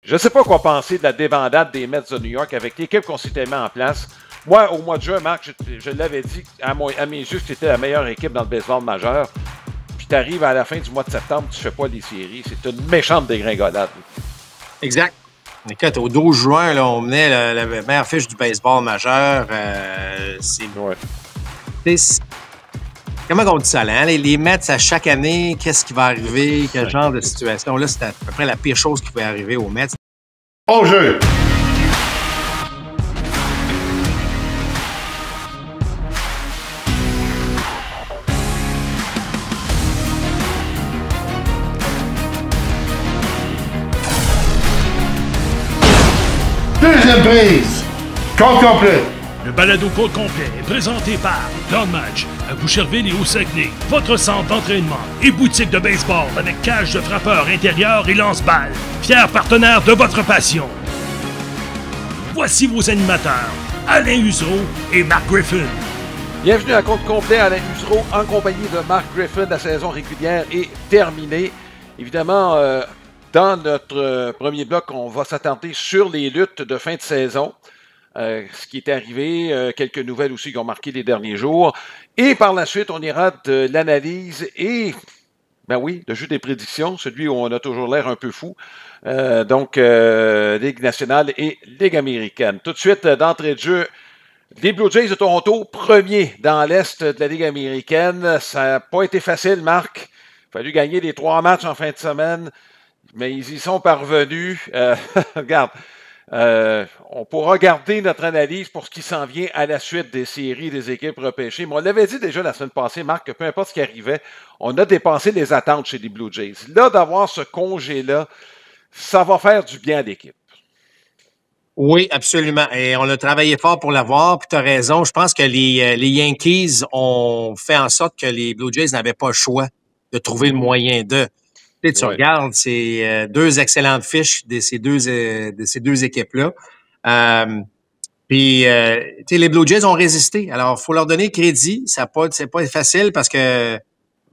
Je ne sais pas quoi penser de la débandade des Mets de New York avec l'équipe qu'on s'était mis en place. Moi, au mois de juin, Marc, je l'avais dit à mes yeux que c'était la meilleure équipe dans le baseball majeur. Puis tu arrives à la fin du mois de septembre, tu ne fais pas les séries. C'est une méchante dégringolade. Exact. Écoute, au 12 juin, là, on menait la meilleure fiche du baseball majeur. Comment on dit ça, là? Hein? Les Mets, à chaque année, qu'est-ce qui va arriver? Quel genre de situation? Là, c'est à peu près la pire chose qui pouvait arriver aux Mets. Au jeu! Deuxième prise! Compte complet! Le balado compte complet est présenté par Down Match à Boucherville et au Saguenay, votre centre d'entraînement et boutique de baseball avec cage de frappeur intérieur et lance-balles, fier partenaire de votre passion. Voici vos animateurs, Alain Usereau et Mark Griffin. Bienvenue à compte complet, Alain Usereau, en compagnie de Mark Griffin. La saison régulière est terminée. Évidemment, dans notre premier bloc, on va s'attarder sur les luttes de fin de saison. Ce qui est arrivé, quelques nouvelles aussi qui ont marqué les derniers jours. Et par la suite, on ira de l'analyse et, ben oui, le jeu des prédictions, celui où on a toujours l'air un peu fou. Donc, Ligue nationale et Ligue américaine. Tout de suite, d'entrée de jeu, les Blue Jays de Toronto, premiers dans l'Est de la Ligue américaine. Ça n'a pas été facile, Marc. Il a fallu gagner les 3 matchs en fin de semaine, mais ils y sont parvenus. Regarde. On pourra garder notre analyse pour ce qui s'en vient à la suite des séries des équipes repêchées. Mais on l'avait dit déjà la semaine passée, Marc, que peu importe ce qui arrivait, on a dépassé les attentes chez les Blue Jays. Là, d'avoir ce congé-là, ça va faire du bien à l'équipe. Oui, absolument. Et on a travaillé fort pour l'avoir. Puis tu as raison. Je pense que les Yankees ont fait en sorte que les Blue Jays n'avaient pas le choix de trouver le moyen de. Tu regardes, c'est 2 excellentes fiches de ces deux équipes-là. Puis, les Blue Jays ont résisté. Alors, faut leur donner crédit. C'est pas facile parce que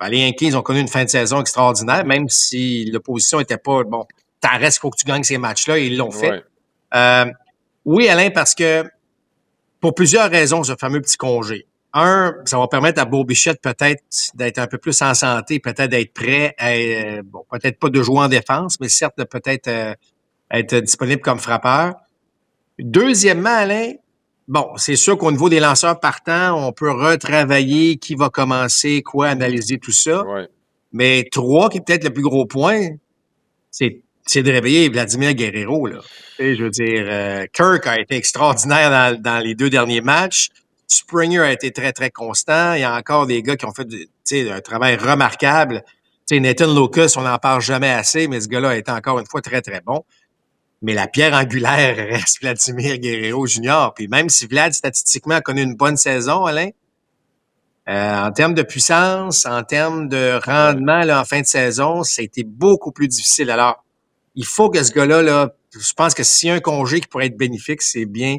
les Yankees ont connu une fin de saison extraordinaire, même si l'opposition était pas bon. T'en reste, faut que tu gagnes ces matchs-là. Et ils l'ont fait. Oui, Alain, parce que pour plusieurs raisons, ce fameux petit congé. Un, ça va permettre à Bo Bichette peut-être d'être un peu plus en santé, peut-être d'être prêt à, peut-être pas de jouer en défense, mais certes de peut-être être disponible comme frappeur. Deuxièmement, Alain, c'est sûr qu'au niveau des lanceurs partants, on peut retravailler qui va commencer, quoi, analyser tout ça. Ouais. Mais 3, qui est peut-être le plus gros point, c'est de réveiller Vladimir Guerrero, là. Et je veux dire, Kirk a été extraordinaire dans les 2 derniers matchs. Springer a été très, très constant. Il y a encore des gars qui ont fait un travail remarquable. Nathan Locus, on n'en parle jamais assez, mais ce gars-là a été encore une fois très, très bon. Mais la pierre angulaire reste Vladimir Guerrero Jr. Puis même si Vlad, statistiquement, a connu une bonne saison, Alain, en termes de puissance, en termes de rendement là, en fin de saison, ça a été beaucoup plus difficile. Alors, il faut que ce gars-là, je pense que s'il y a un congé qui pourrait être bénéfique, c'est bien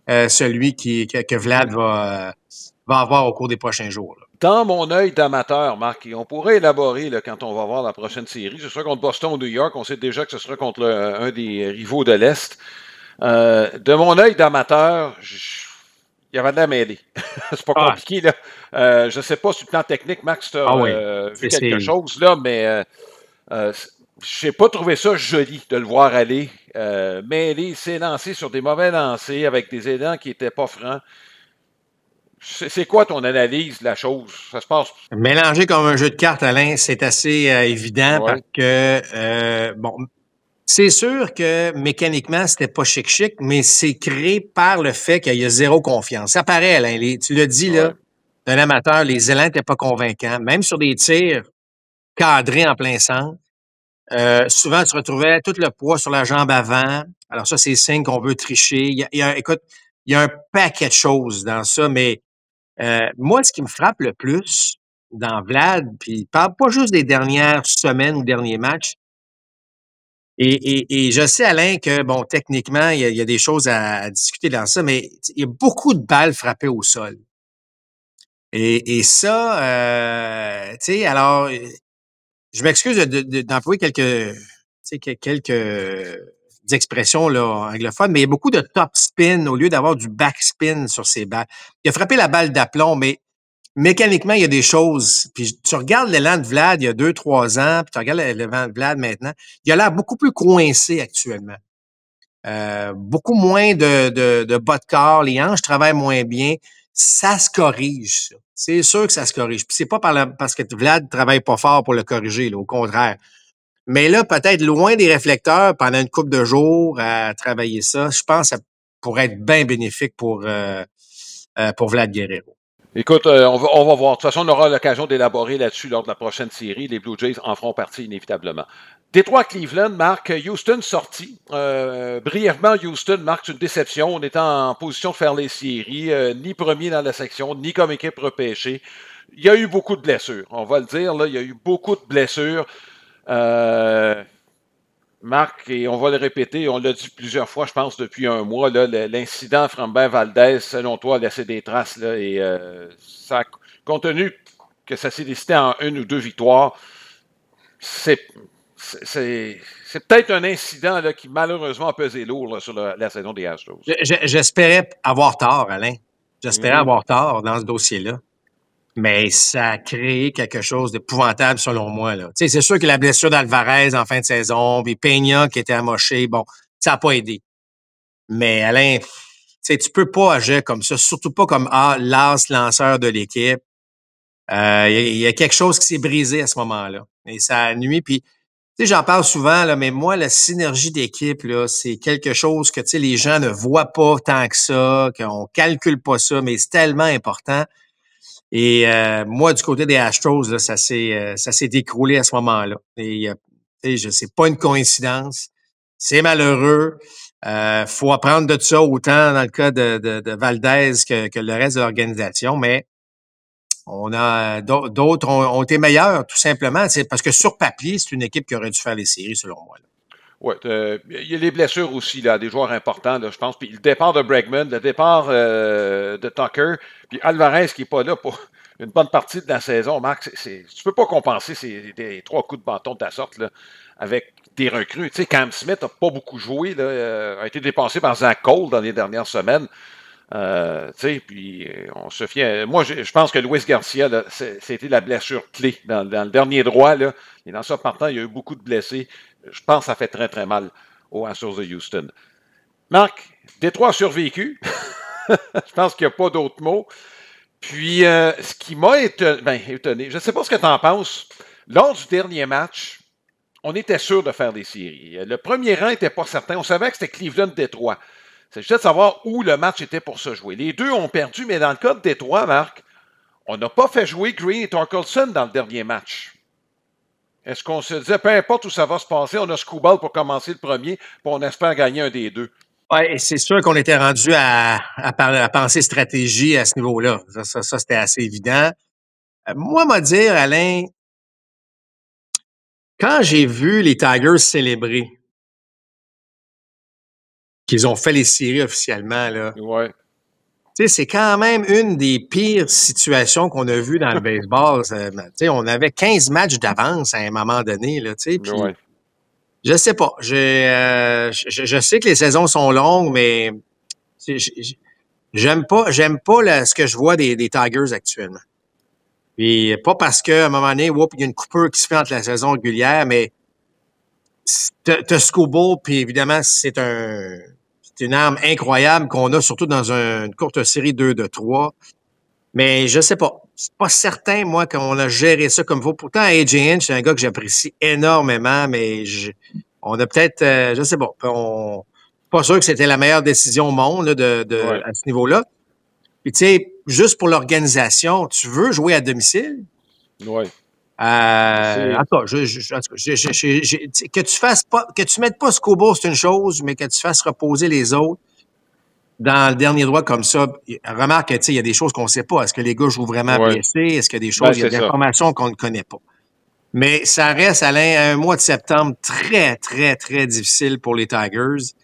celui que Vlad va avoir au cours des prochains jours. Là. Dans mon œil d'amateur, Marc, on pourrait élaborer là, quand on va voir la prochaine série. Ce sera contre Boston ou New York. On sait déjà que ce sera contre un des rivaux de l'Est. De mon œil d'amateur, il y avait de la mêlée. C'est pas compliqué, là. Je sais pas sur le plan technique, Max, tu as vu quelque chose, là, mais j'ai pas trouvé ça joli de le voir aller. Mêlé, s'est lancé sur des mauvais lancers avec des élans qui étaient pas francs. C'est quoi ton analyse de la chose? Ça se passe? Mélanger comme un jeu de cartes, Alain, c'est assez évident parce que, c'est sûr que mécaniquement, c'était pas chic, mais c'est créé par le fait qu'il y a zéro confiance. Ça paraît, Alain. Tu l'as dit, là, d'un amateur, les élans n'étaient pas convaincants. Même sur des tirs cadrés en plein centre, souvent, tu retrouvais tout le poids sur la jambe avant. Alors ça, c'est signe qu'on veut tricher. Écoute, il y a un paquet de choses dans ça, mais moi, ce qui me frappe le plus dans Vlad, puis il parle pas juste des dernières semaines ou derniers matchs, et je sais, Alain, que, techniquement, il y a des choses à discuter dans ça, mais il y a beaucoup de balles frappées au sol. Et ça, tu sais, alors, je m'excuse d'employer quelques expressions là, anglophones, mais il y a beaucoup de top spin au lieu d'avoir du back spin sur ses balles. Il a frappé la balle d'aplomb, mais mécaniquement, il y a des choses. Puis tu regardes l'élan de Vlad il y a 2-3 ans, puis tu regardes l'élan de Vlad maintenant, il a l'air beaucoup plus coincé actuellement. Beaucoup moins de bas de corps, les hanches travaillent moins bien. Ça se corrige, ça. C'est sûr que ça se corrige. Puis c'est pas parce que Vlad travaille pas fort pour le corriger, là, au contraire. Mais là, peut-être loin des réflecteurs pendant une couple de jours à travailler ça, je pense que ça pourrait être bien bénéfique pour Vlad Guerrero. Écoute, on va voir. De toute façon, on aura l'occasion d'élaborer là-dessus lors de la prochaine série. Les Blue Jays en feront partie inévitablement. Détroit-Cleveland, Marc, Houston sorti. Brièvement, Houston marque une déception. On était en position de faire les séries, ni premier dans la section, ni comme équipe repêchée. Il y a eu beaucoup de blessures, on va le dire. Là, il y a eu beaucoup de blessures. Marc, et on va le répéter, on l'a dit plusieurs fois, je pense, depuis un mois, là, l'incident Frambert-Valdez, selon toi, a laissé des traces. Là, et ça, compte tenu que ça s'est décidé en 1 ou 2 victoires, c'est peut-être un incident là, qui malheureusement a pesé lourd là, sur la saison des Astros. J'espérais avoir tort, Alain. J'espérais avoir tort dans ce dossier-là. Mais ça a créé quelque chose d'épouvantable selon moi. Là. C'est sûr que la blessure d'Alvarez en fin de saison, puis Peña qui était amoché, bon, ça n'a pas aidé. Mais Alain, tu peux pas agir comme ça, surtout pas comme l'as lanceur de l'équipe. Il y a quelque chose qui s'est brisé à ce moment-là. Et ça a nuit. Puis, j'en parle souvent, là, mais moi, la synergie d'équipe, là, c'est quelque chose que les gens ne voient pas tant que ça, qu'on calcule pas ça, mais c'est tellement important. Et moi, du côté des Astros, là, ça s'est décroulé à ce moment-là. Et c'est pas une coïncidence. C'est malheureux. Faut apprendre de ça autant dans le cas de Valdez que le reste de l'organisation, mais d'autres ont été meilleurs, tout simplement. C'est parce que sur papier, c'est une équipe qui aurait dû faire les séries, selon moi. Oui, il y a les blessures aussi, là, des joueurs importants, là, je pense. Puis le départ de Bregman, le départ de Tucker, puis Alvarez qui n'est pas là pour une bonne partie de la saison. Marc, tu peux pas compenser des 3 coups de bâton de ta sorte là, avec des recrues. Tu sais, Cam Smith n'a pas beaucoup joué, là, a été dépensé par Zach Cole dans les dernières semaines. Puis on se fie. Moi, je pense que Luis Garcia, là, c'était la blessure clé dans le dernier droit. Là, les lanceurs partants, il y a eu beaucoup de blessés. Je pense que ça fait très, très mal aux Astros de Houston. Marc, Détroit a survécu. Je pense qu'il n'y a pas d'autres mots. Puis, ce qui m'a étonné, je ne sais pas ce que tu en penses. Lors du dernier match, on était sûr de faire des séries. Le premier rang n'était pas certain. On savait que c'était Cleveland-Détroit. C'est juste de savoir où le match était pour se jouer. Les deux ont perdu, mais dans le cas de Détroit, Marc, on n'a pas fait jouer Green et Torkelson dans le dernier match. Est-ce qu'on se disait, peu importe où ça va se passer, on a Skubal pour commencer le premier, puis on espère gagner un des deux? Oui, c'est sûr qu'on était rendu à penser stratégie à ce niveau-là. Ça c'était assez évident. Moi, m'a dire, Alain, quand j'ai vu les Tigers célébrer qu'ils ont fait les séries officiellement, là. Ouais. Tu sais, c'est quand même une des pires situations qu'on a vues dans le baseball. Tu sais, on avait 15 matchs d'avance à un moment donné, là, tu sais, puis je sais pas. Je sais que les saisons sont longues, mais j'aime pas ce que je vois des Tigers actuellement. Puis pas parce qu'à un moment donné, il y a une coupure qui se fait entre la saison régulière, mais t'as Skubal, puis évidemment, c'est une arme incroyable qu'on a, surtout dans une courte série 2-3. Mais je sais pas. C'est pas certain, moi, qu'on a géré ça comme il faut. Pourtant, AJ Hinch, c'est un gars que j'apprécie énormément, mais on a peut-être, je sais pas, pas sûr que c'était la meilleure décision au monde là, à ce niveau-là. Puis tu sais, juste pour l'organisation, tu veux jouer à domicile? Oui. En tout cas, que tu fasses pas, que tu mettes pas Skubal, c'est une chose, mais que tu fasses reposer les autres dans le dernier droit comme ça. Remarque que, il y a des choses qu'on ne sait pas. Est-ce que les gars jouent vraiment blessés? Est-ce qu'il y a des choses, il y a des informations qu'on ne connaît pas? Mais ça reste, Alain, un mois de septembre très, très, très difficile pour les Tigers.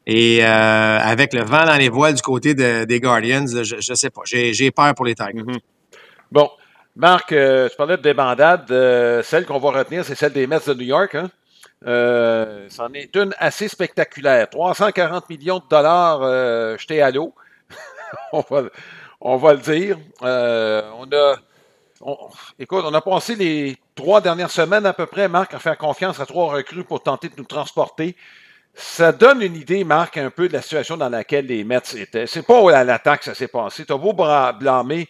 Et avec le vent dans les voiles du côté des Guardians, je sais pas. J'ai peur pour les Tigers. Mm-hmm. Bon. Marc, tu parlais de débandade. Celle qu'on va retenir, c'est celle des Mets de New York. Hein? C'en est une assez spectaculaire. 340 millions de dollars jetés à l'eau. on, on va le dire. Écoute, on a passé les 3 dernières semaines à peu près, Marc, à faire confiance à 3 recrues pour tenter de nous transporter. Ça donne une idée, Marc, un peu de la situation dans laquelle les Mets étaient. C'est pas à l'attaque que ça s'est passé. T'as beau blâmer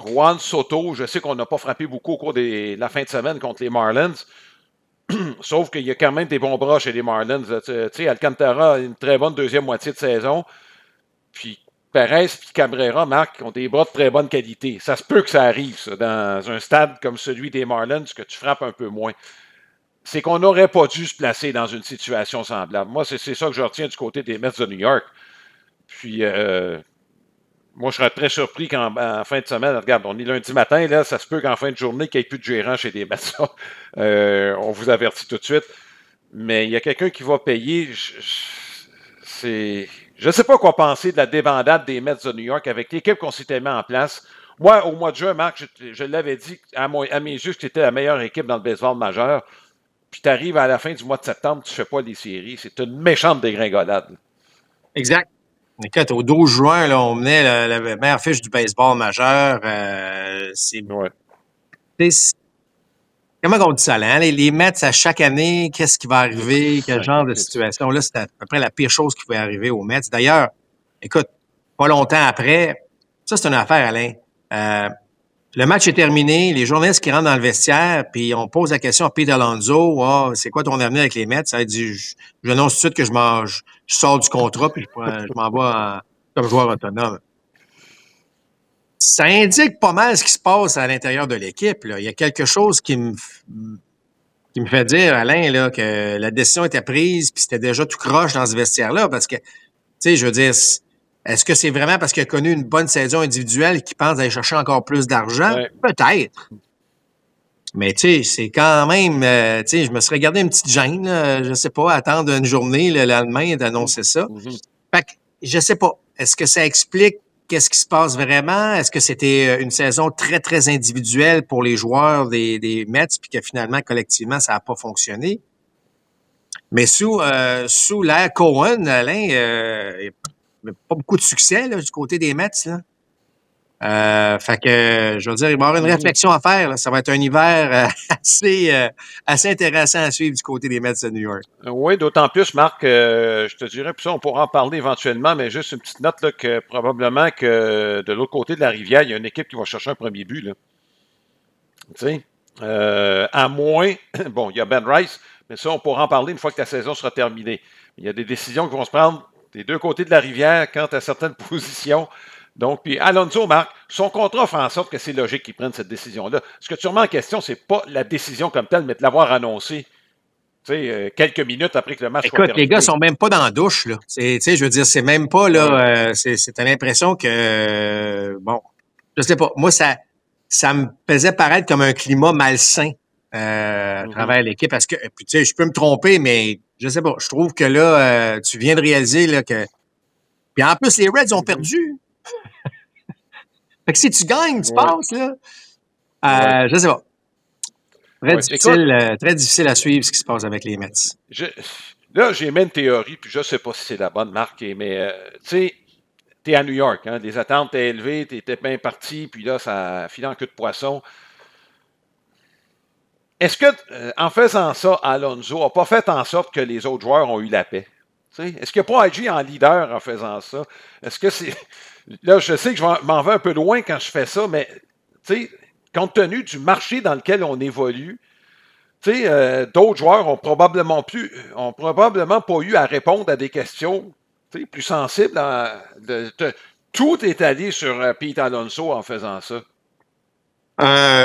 Juan Soto. Je sais qu'on n'a pas frappé beaucoup au cours de la fin de semaine contre les Marlins. Sauf qu'il y a quand même des bons bras chez les Marlins. Tu sais, Alcantara a une très bonne deuxième moitié de saison. Puis Perez et Cabrera, Marc, ont des bras de très bonne qualité. Ça se peut que ça arrive, ça, dans un stade comme celui des Marlins, que tu frappes un peu moins. C'est qu'on n'aurait pas dû se placer dans une situation semblable. Moi, c'est ça que je retiens du côté des Mets de New York. Puis, moi, je serais très surpris qu'en fin de semaine, regarde, on est lundi matin, là, ça se peut qu'en fin de journée, qu'il n'y ait plus de gérant chez les Mets. On vous avertit tout de suite. Mais il y a quelqu'un qui va payer. Je ne sais pas quoi penser de la débandade des Mets de New York avec l'équipe qu'on s'était mis en place. Moi, au mois de juin, Marc, je l'avais dit à mes yeux que c'était la meilleure équipe dans le baseball majeur. Puis tu arrives à la fin du mois de septembre, tu ne fais pas les séries. C'est une méchante dégringolade. Exact. Écoute, au 12 juin, là, on menait la meilleure fiche du baseball majeur. Ouais. Comment on dit ça, là? Hein? Les Mets, à chaque année, qu'est-ce qui va arriver? Quel genre de situation? Là, c'était à peu près la pire chose qui pouvait arriver aux Mets. D'ailleurs, écoute, pas longtemps après, ça, c'est une affaire, Alain. Le match est terminé, les journalistes qui rentrent dans le vestiaire, puis on pose la question à Pete Alonso, c'est quoi ton avenir avec les Mets? Ça a dit, j'annonce tout de suite que je sors du contrat, puis je m'en vais comme joueur autonome. Ça indique pas mal ce qui se passe à l'intérieur de l'équipe. Là. Il y a quelque chose qui me fait dire, Alain, là, que la décision était prise, puis c'était déjà tout croche dans ce vestiaire-là, parce que, tu sais, je veux dire, est-ce que c'est vraiment parce qu'il a connu une bonne saison individuelle qu'il pense aller chercher encore plus d'argent? Ouais. Peut-être. Mais tu sais, c'est quand même... tu sais, je me serais gardé une petite gêne, là, je sais pas, attendre une journée le lendemain d'annoncer ça. Mm-hmm. Fait que, je sais pas. Est-ce que ça explique qu'est-ce qui se passe vraiment? Est-ce que c'était une saison très, très individuelle pour les joueurs des Mets, puis que finalement, collectivement, ça n'a pas fonctionné? Mais sous l'ère Cohen, Alain... pas beaucoup de succès là, du côté des Mets. Là. Fait que, je veux dire, il va y avoir une réflexion à faire. Là. Ça va être un hiver assez intéressant à suivre du côté des Mets de New York. Oui, d'autant plus, Marc, je te dirais, puis ça, on pourra en parler éventuellement, mais juste une petite note là, que probablement que de l'autre côté de la rivière, il y a une équipe qui va chercher un premier but. Là. Tu sais, à moins, bon, il y a Ben Rice, mais ça, on pourra en parler une fois que la saison sera terminée. Il y a des décisions qui vont se prendre des deux côtés de la rivière quant à certaines positions. Donc, puis Alonso, Marc, son contrat fait en sorte que c'est logique qu'il prenne cette décision-là. Ce que tu remets en question, c'est pas la décision comme telle, mais de l'avoir annoncé, tu sais, quelques minutes après que le match soit terminé. Écoute, les gars sont même pas dans la douche, là. Tu sais, je veux dire, c'est même pas, là, t'as l'impression que, bon, je sais pas. Moi, ça me faisait paraître comme un climat malsain à travers l'équipe. Parce que, puis, tu sais, je peux me tromper, mais je sais pas. Je trouve que là, tu viens de réaliser là, que. Puis en plus, les Reds ont perdu. Fait que si tu gagnes, tu passes, là. Je sais pas. Très difficile à suivre ce qui se passe avec les Mets. Là, j'ai même une théorie, puis je sais pas si c'est la bonne, Marc, mais tu sais, t'es à New York, hein, les attentes étaient élevées, t'étais bien parti, puis là, ça a filé en queue de poisson. Est-ce que, en faisant ça, Alonso n'a pas fait en sorte que les autres joueurs ont eu la paix? T'sais? Est-ce qu'il n'y a pas agi en leader en faisant ça? Est-ce que c'est... Là, je sais que je m'en vais un peu loin quand je fais ça, mais compte tenu du marché dans lequel on évolue, d'autres joueurs ont probablement pas eu à répondre à des questions plus sensibles. Tout est allé sur Pete Alonso en faisant ça.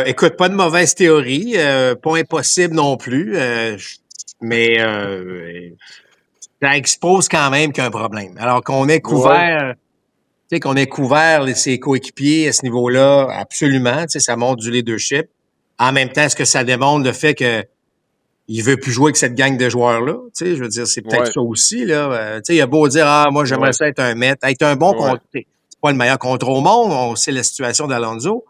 Écoute, pas de mauvaise théorie, pas impossible non plus, mais ça expose quand même qu'il y a un problème. Alors qu'on ait couvert, tu sais, qu'on ait couvert ses coéquipiers à ce niveau-là, absolument, tu sais, ça montre du leadership. En même temps, est-ce que ça démontre le fait que il veut plus jouer avec cette gang de joueurs-là? Tu sais, je veux dire, c'est peut-être ça aussi, là. Tu sais, il a beau dire, moi, j'aimerais ça être un Met, être un bon contre. C'est pas le meilleur contre au monde, on sait la situation d'Alonso.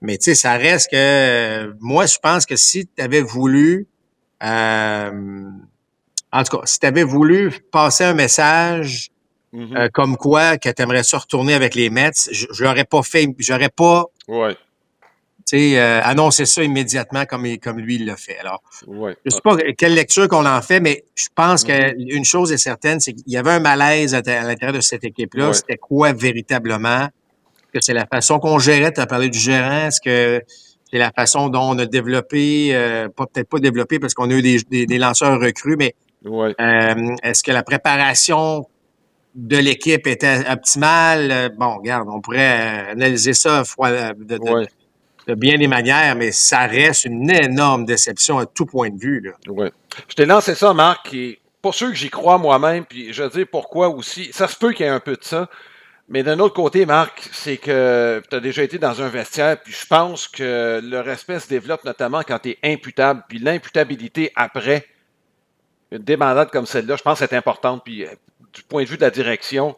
Mais tu sais, ça reste que moi, je pense que si tu avais voulu En tout cas, si tu avais voulu passer un message comme quoi que tu aimerais ça retourner avec les Mets, j'aurais pas Ouais. annoncé ça immédiatement comme lui il l'a fait. Alors, Ouais. je sais pas quelle lecture qu'on en fait, mais je pense qu'une chose est certaine, c'est qu'il y avait un malaise à l'intérieur de cette équipe-là. Ouais. C'était quoi véritablement? Est-ce que c'est la façon qu'on gérait? Tu as parlé du gérant. Est-ce que c'est la façon dont on a développé, peut-être pas développé parce qu'on a eu des lanceurs recrues, mais Ouais. est-ce que la préparation de l'équipe était optimale? Bon, regarde, on pourrait analyser ça de bien des manières, mais ça reste une énorme déception à tout point de vue. Là. Ouais. Je t'ai lancé ça, Marc, et pas sûr que j'y crois moi-même, puis je vais te dire pourquoi aussi. Ça se peut qu'il y ait un peu de ça, mais d'un autre côté, Marc, c'est que tu as déjà été dans un vestiaire, puis je pense que le respect se développe notamment quand tu es imputable, puis l'imputabilité après une débandade comme celle-là, je pense que c'est importante, puis du point de vue de la direction,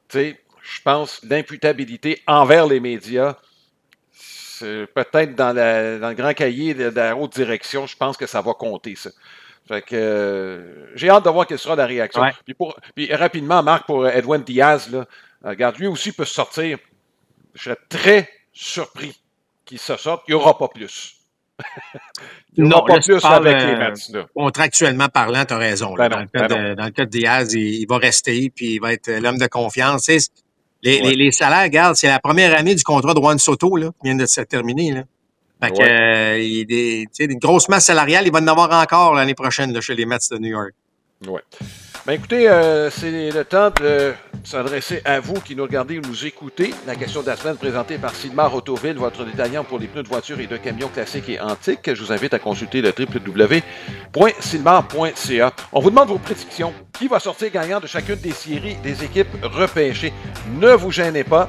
tu sais, je pense l'imputabilité envers les médias, c'est peut-être dans le grand cahier de la haute direction, je pense que ça va compter, ça. Fait que j'ai hâte de voir quelle sera la réaction. Ouais. Puis rapidement, Marc, pour Edwin Diaz, là, regarde, lui aussi peut se sortir. Je serais très surpris qu'il se sorte. Il n'y aura pas plus. Il n'y aura pas plus avec les Mets. Là. Contractuellement parlant, tu as raison. Là. Ben Dans le cas de Diaz, il va rester puis il va être l'homme de confiance. Tu sais, les salaires, regarde, c'est la première année du contrat de Juan Soto là, qui vient de se terminer. Là. Fait que, une grosse masse salariale, il va en avoir encore l'année prochaine là, chez les Mets de New York. Oui. Ben écoutez, c'est le temps de s'adresser à vous qui nous regardez ou nous écoutez. La question de la semaine présentée par Sylmar Autoville, votre détaillant pour les pneus de voiture et de camions classiques et antiques. Je vous invite à consulter le www.sylmar.ca. On vous demande vos prédictions. Qui va sortir gagnant de chacune des séries des équipes repêchées? Ne vous gênez pas.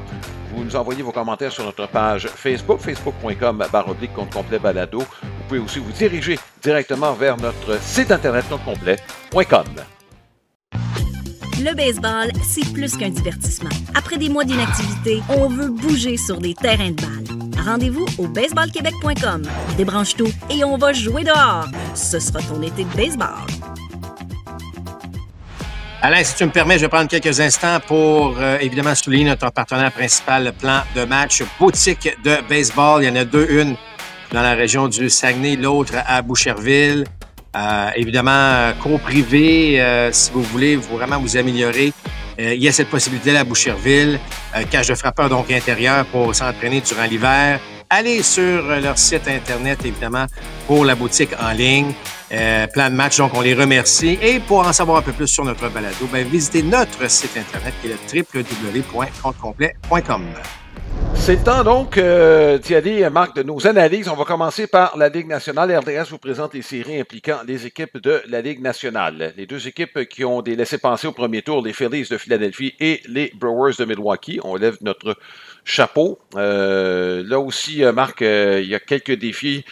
Vous nous envoyez vos commentaires sur notre page Facebook, facebook.com/compte complet balado. Vous pouvez aussi vous diriger directement vers notre site internet complet.com. Le baseball, c'est plus qu'un divertissement. Après des mois d'inactivité, on veut bouger sur des terrains de balle. Rendez-vous au baseballquebec.com. Débranche tout et on va jouer dehors. Ce sera ton été de baseball. Alain, si tu me permets, je vais prendre quelques instants pour évidemment souligner notre partenaire principal, le Plan de match, boutique de baseball. Il y en a deux, une dans la région du Saguenay, l'autre à Boucherville. Évidemment, cours privé, si vous voulez vraiment vous améliorer, il y a cette possibilité-là à Boucherville. Cage de frappeur, donc intérieur, pour s'entraîner durant l'hiver. Allez sur leur site Internet, évidemment, pour la boutique en ligne. Plan de match, donc on les remercie. Et pour en savoir un peu plus sur notre balado, visitez notre site Internet qui est le www.comptecomplet.com. C'est le temps donc d'y aller, Marc, de nos analyses. On va commencer par la Ligue nationale. RDS vous présente les séries impliquant les équipes de la Ligue nationale. Les deux équipes qui ont des laissés-passer au premier tour, les Phillies de Philadelphie et les Brewers de Milwaukee. On lève notre chapeau. Là aussi, Marc, il y a quelques défis.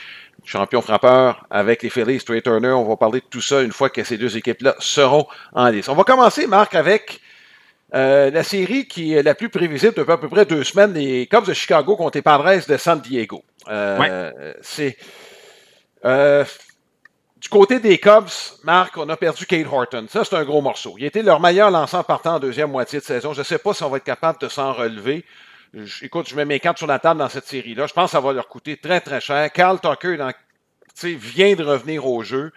Champion frappeur avec les Phillies, Trey Turner. On va parler de tout ça une fois que ces deux équipes-là seront en lice. On va commencer, Marc, avec la série qui est la plus prévisible depuis à peu près 2 semaines, les Cubs de Chicago contre les Padres de San Diego. C'est du côté des Cubs, Marc, on a perdu Cade Horton. Ça, c'est un gros morceau. Il était leur meilleur lanceur partant en deuxième moitié de saison. Je ne sais pas si on va être capable de s'en relever. Écoute, je mets mes cartes sur la table dans cette série-là. Je pense que ça va leur coûter très, très cher. Kyle Tucker vient de revenir au jeu.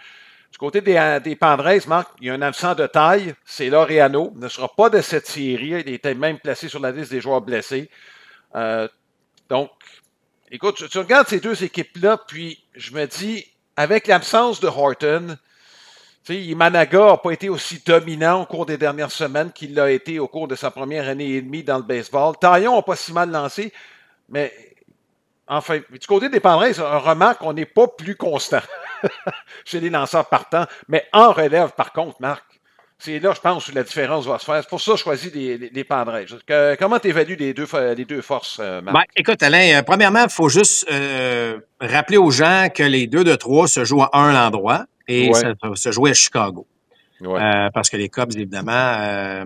Du côté des Padres, Marc, il y a un absent de taille. C'est Laureano. Il ne sera pas de cette série. Il était même placé sur la liste des joueurs blessés. Donc, écoute, tu regardes ces deux équipes-là, puis je me dis, avec l'absence de Horton, Imanaga n'a pas été aussi dominant au cours des dernières semaines qu'il l'a été au cours de sa première année et demie dans le baseball. Taillon n'a pas si mal lancé, mais enfin, du côté des Padres, on remarque qu'on n'est pas plus constant chez les lanceurs partants, mais en relève, par contre, Marc, c'est là, je pense, où la différence va se faire. C'est pour ça que je choisis les Padres. Comment tu évalues les deux forces, Marc? Écoute, Alain, premièrement, il faut juste rappeler aux gens que les 2 de 3 se jouent à un endroit. Et ça se jouait à Chicago. Parce que les Cubs, évidemment,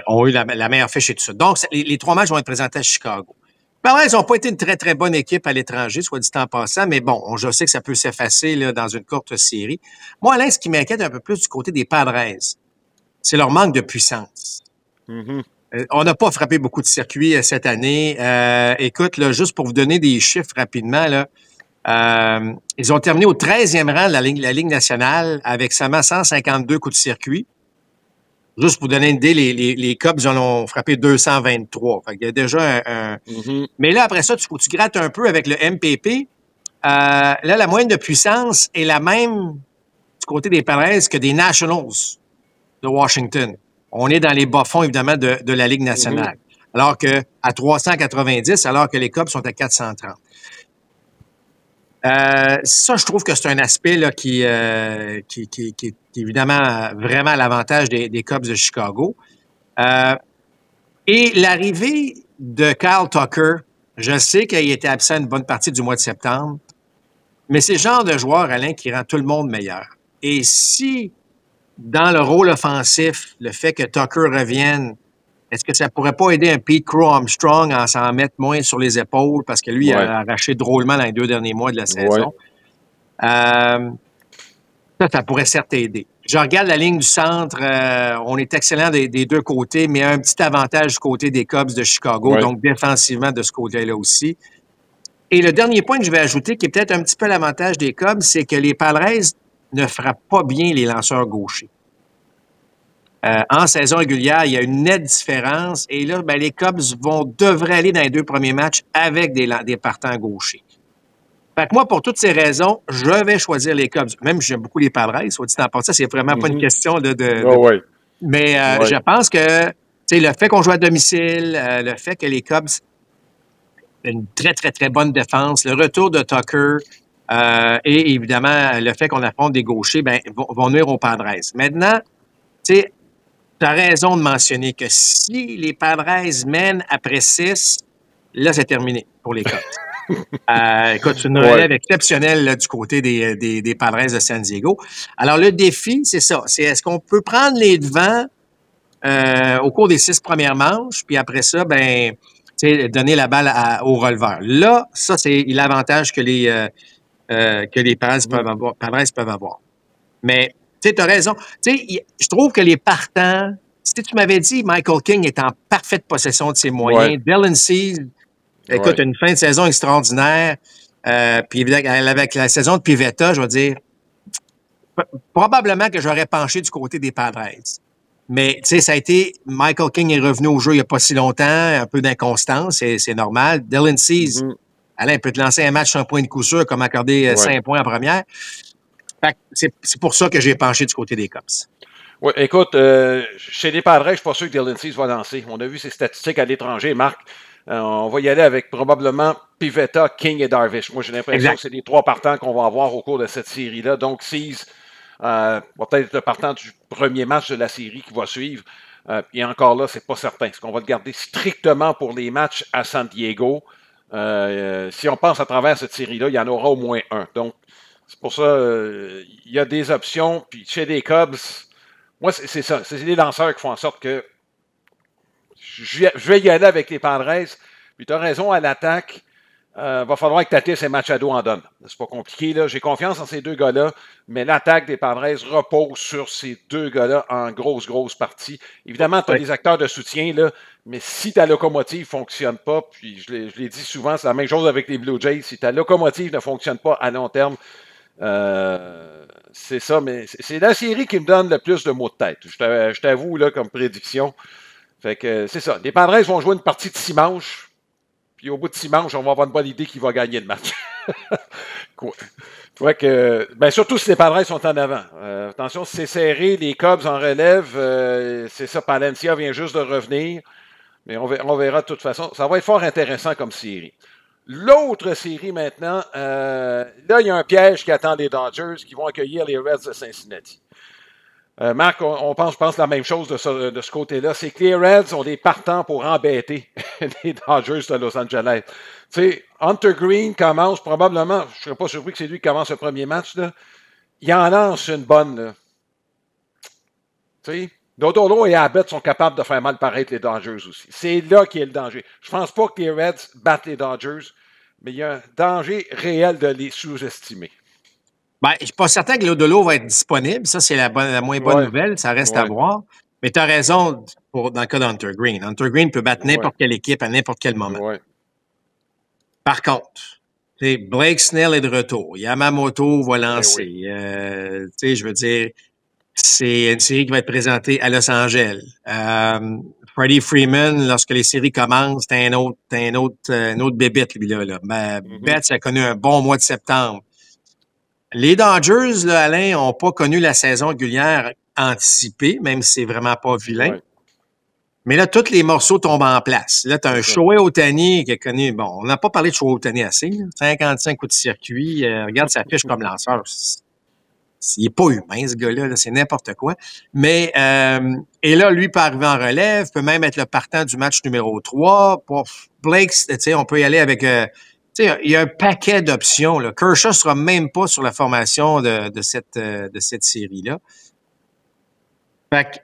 ont eu la meilleure fiche et tout ça. Donc, les 3 matchs vont être présentés à Chicago. Padres n'ont pas été une très, très bonne équipe à l'étranger, soit dit en passant, mais bon, je sais que ça peut s'effacer là, dans une courte série. Moi, Alain, ce qui m'inquiète un peu plus du côté des Padres, c'est leur manque de puissance. On n'a pas frappé beaucoup de circuits cette année. Écoute, là, juste pour vous donner des chiffres rapidement, là, ils ont terminé au 13e rang de la Ligue nationale avec seulement 152 coups de circuit. Juste pour vous donner une idée, les Cubs en ont frappé 223. Fait qu'il y a déjà un... Mais là, après ça, tu grattes un peu avec le MPP. Là, la moyenne de puissance est la même du côté des Padres que des Nationals de Washington. On est dans les bas-fonds, évidemment, de la Ligue nationale. Alors que à 390, alors que les Cubs sont à 430. Ça, je trouve que c'est un aspect là, qui est évidemment vraiment à l'avantage des Cubs de Chicago. Et l'arrivée de Kyle Tucker, je sais qu'il était absent une bonne partie du mois de septembre, mais c'est le genre de joueur, Alain, qui rend tout le monde meilleur. Et si, dans le rôle offensif, le fait que Tucker revienne, est-ce que ça pourrait pas aider un Pete Crow-Armstrong à s'en mettre moins sur les épaules parce que lui, il a arraché drôlement dans les 2 derniers mois de la saison? Ça pourrait certes aider. Je regarde la ligne du centre. On est excellent des 2 côtés, mais un petit avantage du côté des Cubs de Chicago, donc défensivement de ce côté-là aussi. Et le dernier point que je vais ajouter, qui est peut-être un petit peu l'avantage des Cubs, c'est que les Padres ne frappent pas bien les lanceurs gauchers. En saison régulière, il y a une nette différence. Et là, les Cubs devraient aller dans les 2 premiers matchs avec des partants gauchers. Fait que moi, pour toutes ces raisons, je vais choisir les Cubs. Même si j'aime beaucoup les Padres, soit dit en passant, c'est vraiment pas une question Mais je pense que le fait qu'on joue à domicile, le fait que les Cubs ont une très, très, très bonne défense, le retour de Tucker et évidemment le fait qu'on affronte des gauchers, vont nuire aux Padres. Maintenant, tu as raison de mentionner que si les Padres mènent après 6, là, c'est terminé pour les Cubs. Écoute, une relève exceptionnelle là, du côté des Padres de San Diego. Alors, le défi, c'est ça. C'est est-ce qu'on peut prendre les devants au cours des 6 premières manches, puis après ça, donner la balle au releveur. Là, ça, c'est l'avantage que les Padres peuvent avoir. Mais, tu as raison. Je trouve que les partants, si tu m'avais dit Michael King est en parfaite possession de ses moyens, Dylan Cease, écoute, une fin de saison extraordinaire. Puis avec la saison de Pivetta, je vais dire, probablement que j'aurais penché du côté des Padres. Mais, ça a été, Michael King est revenu au jeu il n'y a pas si longtemps, un peu d'inconstance, c'est normal. Dylan Cease, Alain peut te lancer un match sur un point de coup sûr, comme accorder 5 points en première. Fait que c'est pour ça que j'ai penché du côté des Cubs. Oui, écoute, chez les Padres, je ne suis pas sûr que Dylan Cease va lancer. On a vu ses statistiques à l'étranger, Marc. On va y aller avec probablement Pivetta, King et Darvish. Moi, j'ai l'impression que c'est les 3 partants qu'on va avoir au cours de cette série-là. Donc, Cease va peut-être être le partant du premier match de la série qui va suivre. Et encore là, c'est pas certain. Est-ce qu'on va le garder strictement pour les matchs à San Diego? Si on pense à travers cette série-là, il y en aura au moins un. Donc, c'est pour ça il y a des options. Puis chez les Cubs, moi, c'est ça. C'est les lanceurs qui font en sorte que je vais y aller avec les Padres. Puis tu as raison, à l'attaque, va falloir que Tatis et Machado en donnent. C'est pas compliqué, là. J'ai confiance en ces 2 gars-là, mais l'attaque des Padres repose sur ces 2 gars-là en grosse partie. Évidemment, tu as des acteurs de soutien, là, mais si ta locomotive ne fonctionne pas, puis je l'ai dit souvent, c'est la même chose avec les Blue Jays, si ta locomotive ne fonctionne pas à long terme, c'est ça, mais c'est la série qui me donne le plus de mots de tête. Je t'avoue, là, comme prédiction. Fait que c'est ça. Les Padres vont jouer une partie de 6 manches. Puis au bout de 6 manches, on va avoir une bonne idée qui va gagner le match. Surtout si les Padres sont en avant. Attention, si c'est serré, les Cubs en relève. C'est ça, Palencia vient juste de revenir. Mais on verra de toute façon. Ça va être fort intéressant comme série. L'autre série maintenant, là, il y a un piège qui attend les Dodgers qui vont accueillir les Reds de Cincinnati. Marc, je pense la même chose de ce côté-là. C'est que les Reds ont des partants pour embêter les Dodgers de Los Angeles. Tu sais, Hunter Green commence probablement, je ne serais pas surpris que c'est lui qui commence le premier match, là. Il en lance une bonne, là. Tu sais, Dodolo et Abbott sont capables de faire mal paraître les Dodgers aussi. C'est là qu'il y a le danger. Je pense pas que les Reds battent les Dodgers, mais il y a un danger réel de les sous-estimer. Ben, je ne suis pas certain que Lodolo va être disponible. Ça, c'est la moins bonne nouvelle. Ça reste à voir. Mais tu as raison dans le cas d'Hunter Green. Hunter Green peut battre n'importe quelle équipe à n'importe quel moment. Par contre, Blake Snell est de retour. Yamamoto va lancer. Je veux dire, c'est une série qui va être présentée à Los Angeles. Freddie Freeman, lorsque les séries commencent, c'est un autre bébite, lui-là. Betts a connu un bon mois de septembre. Les Dodgers, là, Alain, n'ont pas connu la saison régulière anticipée, même si c'est vraiment pas vilain. Ouais. Mais là, tous les morceaux tombent en place. Là, tu as un Shohei Ohtani qui a connu... Bon, on n'a pas parlé de Shohei Ohtani assez. 55 coups de circuit. Regarde sa fiche comme lanceur. Il n'est pas humain, ce gars-là. Là, c'est n'importe quoi. Mais, et là, lui peut arriver en relève, peut même être le partant du match numéro 3. Pour Blake, on peut y aller avec... il y a un paquet d'options. Là. Kershaw ne sera même pas sur la formation de cette série-là. Fait que,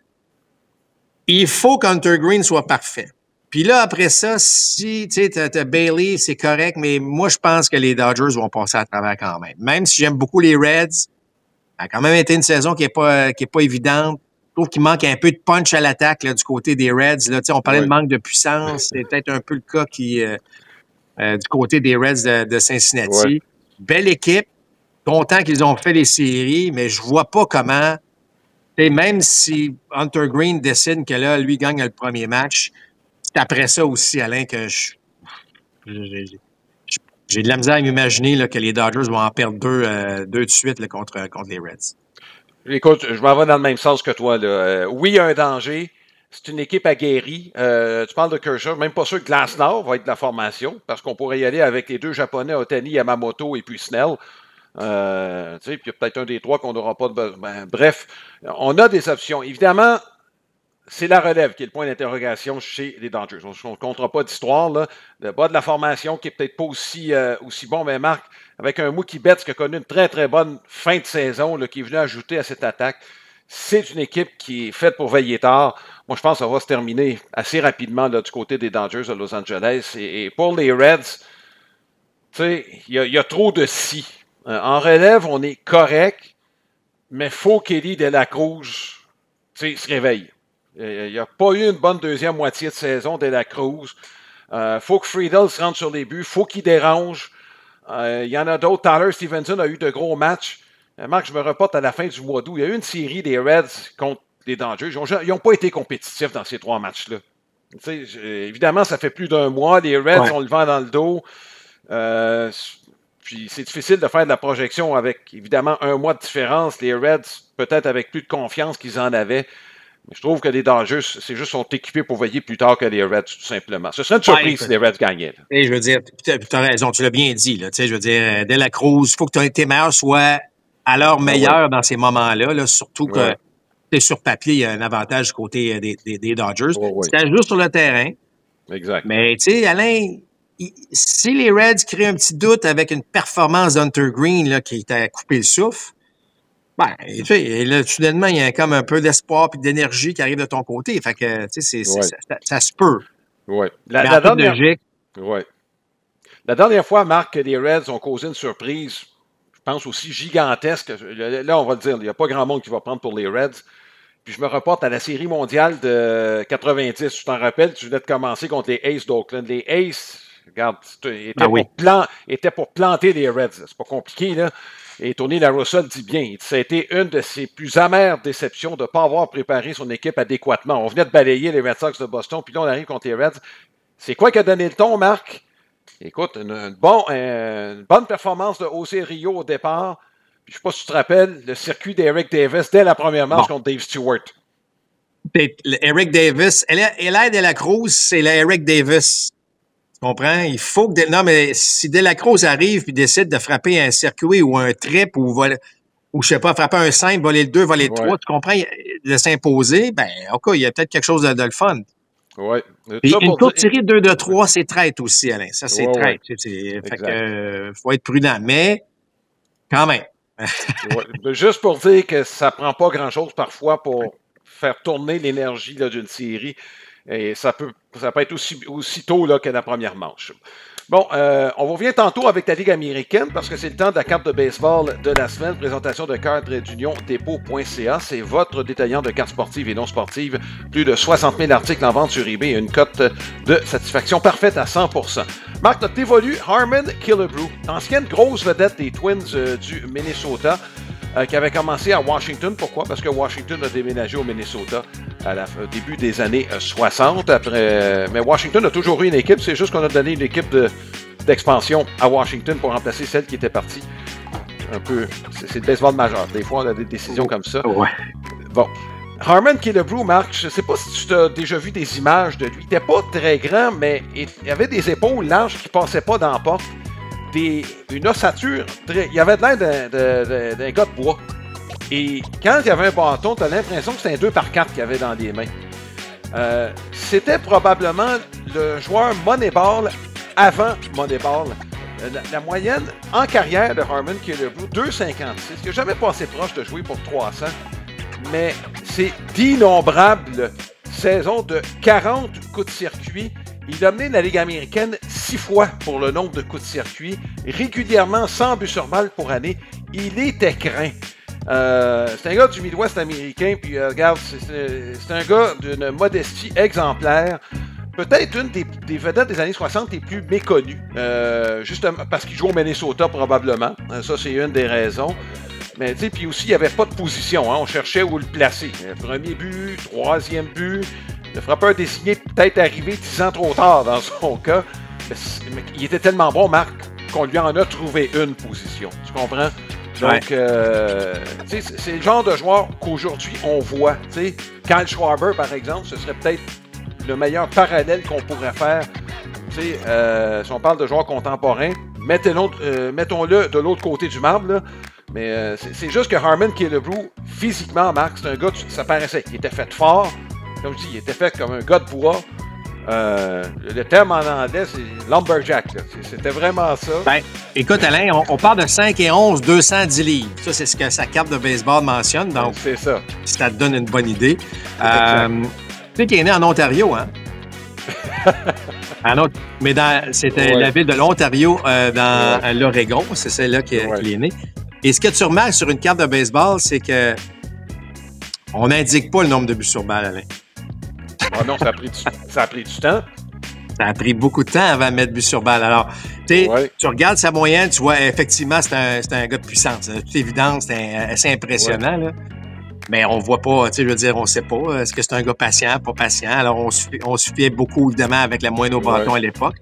il faut qu'Hunter Green soit parfait. Puis là, après ça, si t'as Bailey, c'est correct, mais moi, je pense que les Dodgers vont passer à travers quand même. Même si j'aime beaucoup les Reds, ça a quand même été une saison qui est pas évidente. Je trouve qu'il manque un peu de punch à l'attaque là, du côté des Reds. Là, on parlait de manque de puissance. C'est peut-être un peu le cas du côté des Reds de Cincinnati. Ouais. Belle équipe. Content qu'ils ont fait les séries, mais je vois pas comment... Même si Hunter Green décide que là, lui gagne le premier match, c'est après ça aussi, Alain, que j'ai de la misère à m'imaginer là, que les Dodgers vont en perdre deux de suite là, contre les Reds. Écoute, je m'en vais dans le même sens que toi. Là. Oui, il y a un danger. C'est une équipe aguerrie. Tu parles de Kershaw, même pas sûr que Glasnow va être de la formation, parce qu'on pourrait y aller avec les deux Japonais, Ohtani, Yamamoto et puis Snell. Puis il y a peut-être un des trois qu'on n'aura pas de besoin. Bref, on a des options. Évidemment, c'est la relève qui est le point d'interrogation chez les Dodgers. On ne comptera pas d'histoire. Là. Le bas de la formation qui est peut-être pas aussi bon, mais Marc, avec un Mookie Betts qui a connu une très, très bonne fin de saison, là, qui est venu ajouter à cette attaque. C'est une équipe qui est faite pour veiller tard. Moi, je pense que ça va se terminer assez rapidement là, du côté des Dodgers de Los Angeles. Et pour les Reds, il y a trop de si. En relève, on est correct, mais faut qu'Elly de la Cruz se réveille. Il n'y a pas eu une bonne deuxième moitié de saison de la Cruz. Faut que Friedel se rende sur les buts. Faut qu'il dérange. Il y en a d'autres. Tyler Stevenson a eu de gros matchs. Marc, je me reporte à la fin du mois d'août. Il y a eu une série des Reds contre les Dodgers. Ils n'ont pas été compétitifs dans ces 3 matchs-là. Évidemment, ça fait plus d'1 mois. Les Reds ont le vent dans le dos. Puis c'est difficile de faire de la projection avec, évidemment, 1 mois de différence. Les Reds, peut-être avec plus de confiance qu'ils en avaient. Mais je trouve que les Dodgers, c'est juste sont équipés pour veiller plus tard que les Reds, tout simplement. Ce serait une surprise si les Reds gagnaient. Et je veux dire, tu as raison, tu l'as bien dit. Là, je veux dire, De La Cruz, il faut que tes meilleurs soient à leur meilleur dans ces moments-là. Là, surtout que sur papier, il y a un avantage du côté des Dodgers. C'est à jouer sur le terrain. Exact. Mais tu sais, Alain... Si les Reds créent un petit doute avec une performance d'Hunter Green là, qui est à couper le souffle, là, soudainement, il y a comme un peu d'espoir et d'énergie qui arrive de ton côté. Fait que, ça se peut. Oui. La dernière fois, Marc, que les Reds ont causé une surprise, je pense aussi gigantesque. Là, on va le dire, il n'y a pas grand monde qui va prendre pour les Reds. Puis je me reporte à la Série mondiale de 90. Tu t'en rappelles, tu venais de commencer contre les Aces d'Oakland. Les Aces... Regarde, était pour planter les Reds. C'est pas compliqué, là. Et Tony La Russa le dit bien. Ça a été une de ses plus amères déceptions de ne pas avoir préparé son équipe adéquatement. On venait de balayer les Red Sox de Boston, puis là, on arrive contre les Reds. C'est quoi qui a donné le ton, Marc? Écoute, une bonne performance de José Rio au départ. Puis, je ne sais pas si tu te rappelles, le circuit d'Eric Davis dès la première manche contre Dave Stewart. Eric Davis, Eli De La Cruz, c'est l'Eric Davis. Tu comprends? Il faut que... Non, mais si De La Cruz arrive et décide de frapper un circuit ou un trip ou je sais pas, frapper un simple, voler le 2, voler le 3, tu comprends? De s'imposer, OK, il y a peut-être quelque chose de le fun. Oui. Une courte série de 2-3, c'est traite aussi, Alain. Ça, c'est traite. Fait que faut être prudent, mais quand même. Juste pour dire que ça prend pas grand-chose parfois pour faire tourner l'énergie d'une série. Et ça peut être aussi tôt là, que la première manche. Bon, on revient tantôt avec la Ligue américaine parce que c'est le temps de la carte de baseball de la semaine. Présentation de cartes-dépôt.ca. C'est votre détaillant de cartes sportives et non sportives. Plus de 60 000 articles en vente sur eBay et une cote de satisfaction parfaite à 100%. Marc, notre évolue Harmon Killebrew, ancienne grosse vedette des Twins du Minnesota. Qui avait commencé à Washington. Pourquoi? Parce que Washington a déménagé au Minnesota au début des années 60. Mais Washington a toujours eu une équipe. C'est juste qu'on a donné une équipe d'expansion à Washington pour remplacer celle qui était partie. Un peu. C'est le baseball majeur. Des fois, on a des décisions comme ça. Ouais. Bon. Harmon Killebrew, Marc, je ne sais pas si tu as déjà vu des images de lui. Il n'était pas très grand, mais il avait des épaules larges qui ne passaient pas dans la porte. Une ossature, il avait l'air d'un gars de bois. Et quand il y avait un bâton, tu as l'impression que c'était un 2x4 qu'il avait dans les mains. C'était probablement le joueur Moneyball avant Moneyball. La moyenne en carrière de Harmon Killebrew, 2,56. Il n'a jamais passé proche de jouer pour 300. Mais c'est d'innombrables saisons de 40 coups de circuit. Il a mené la Ligue américaine 6 fois pour le nombre de coups de circuit, régulièrement 100 buts sur balle pour année. Il était craint. C'est un gars du Midwest américain, puis regarde, c'est un gars d'une modestie exemplaire. Peut-être une des vedettes des années 60 les plus méconnues, justement parce qu'il joue au Minnesota probablement. Ça, c'est une des raisons. Mais tu sais, puis aussi, il n'y avait pas de position. Hein. On cherchait où le placer. Premier but, troisième but. Le frappeur désigné peut-être arrivé 10 ans trop tard dans son cas. Mais il était tellement bon, Marc, qu'on lui en a trouvé une position. Tu comprends? Donc, c'est le genre de joueur qu'aujourd'hui on voit. T'sais, Kyle Schwarber, par exemple, ce serait peut-être le meilleur parallèle qu'on pourrait faire. Si on parle de joueurs contemporains, mettons-le de l'autre côté du marbre. Là. Mais c'est juste que Harmon Killebrew, physiquement, Marc, c'est un gars, ça paraissait. Il était fait fort. Comme je dis, il était fait comme un gars de bois. Le terme en anglais, c'est lumberjack. C'était vraiment ça. Ben, écoute, Alain, on parle de 5 et 11, 210 livres. Ça, c'est ce que sa carte de baseball mentionne. Donc, c'est ça. Ça te donne une bonne idée. Tu sais qu'il est né en Ontario, hein? Mais c'était la ville de l'Ontario, dans l'Oregon. C'est celle-là qu'il est né. Et ce que tu remarques sur une carte de baseball, c'est que on n'indique pas le nombre de buts sur balle, Alain. Oh non, ça a pris du temps. Ça a pris beaucoup de temps avant de mettre but sur balle. Alors, tu regardes sa moyenne, tu vois, effectivement, c'est un gars de puissance. De toute évidence, c'est assez impressionnant. Là. Mais on voit pas, tu sais, je veux dire, on sait pas. Est-ce que c'est un gars patient, pas patient? Alors, on se fiait beaucoup, évidemment, avec la moyenne au bâton à l'époque.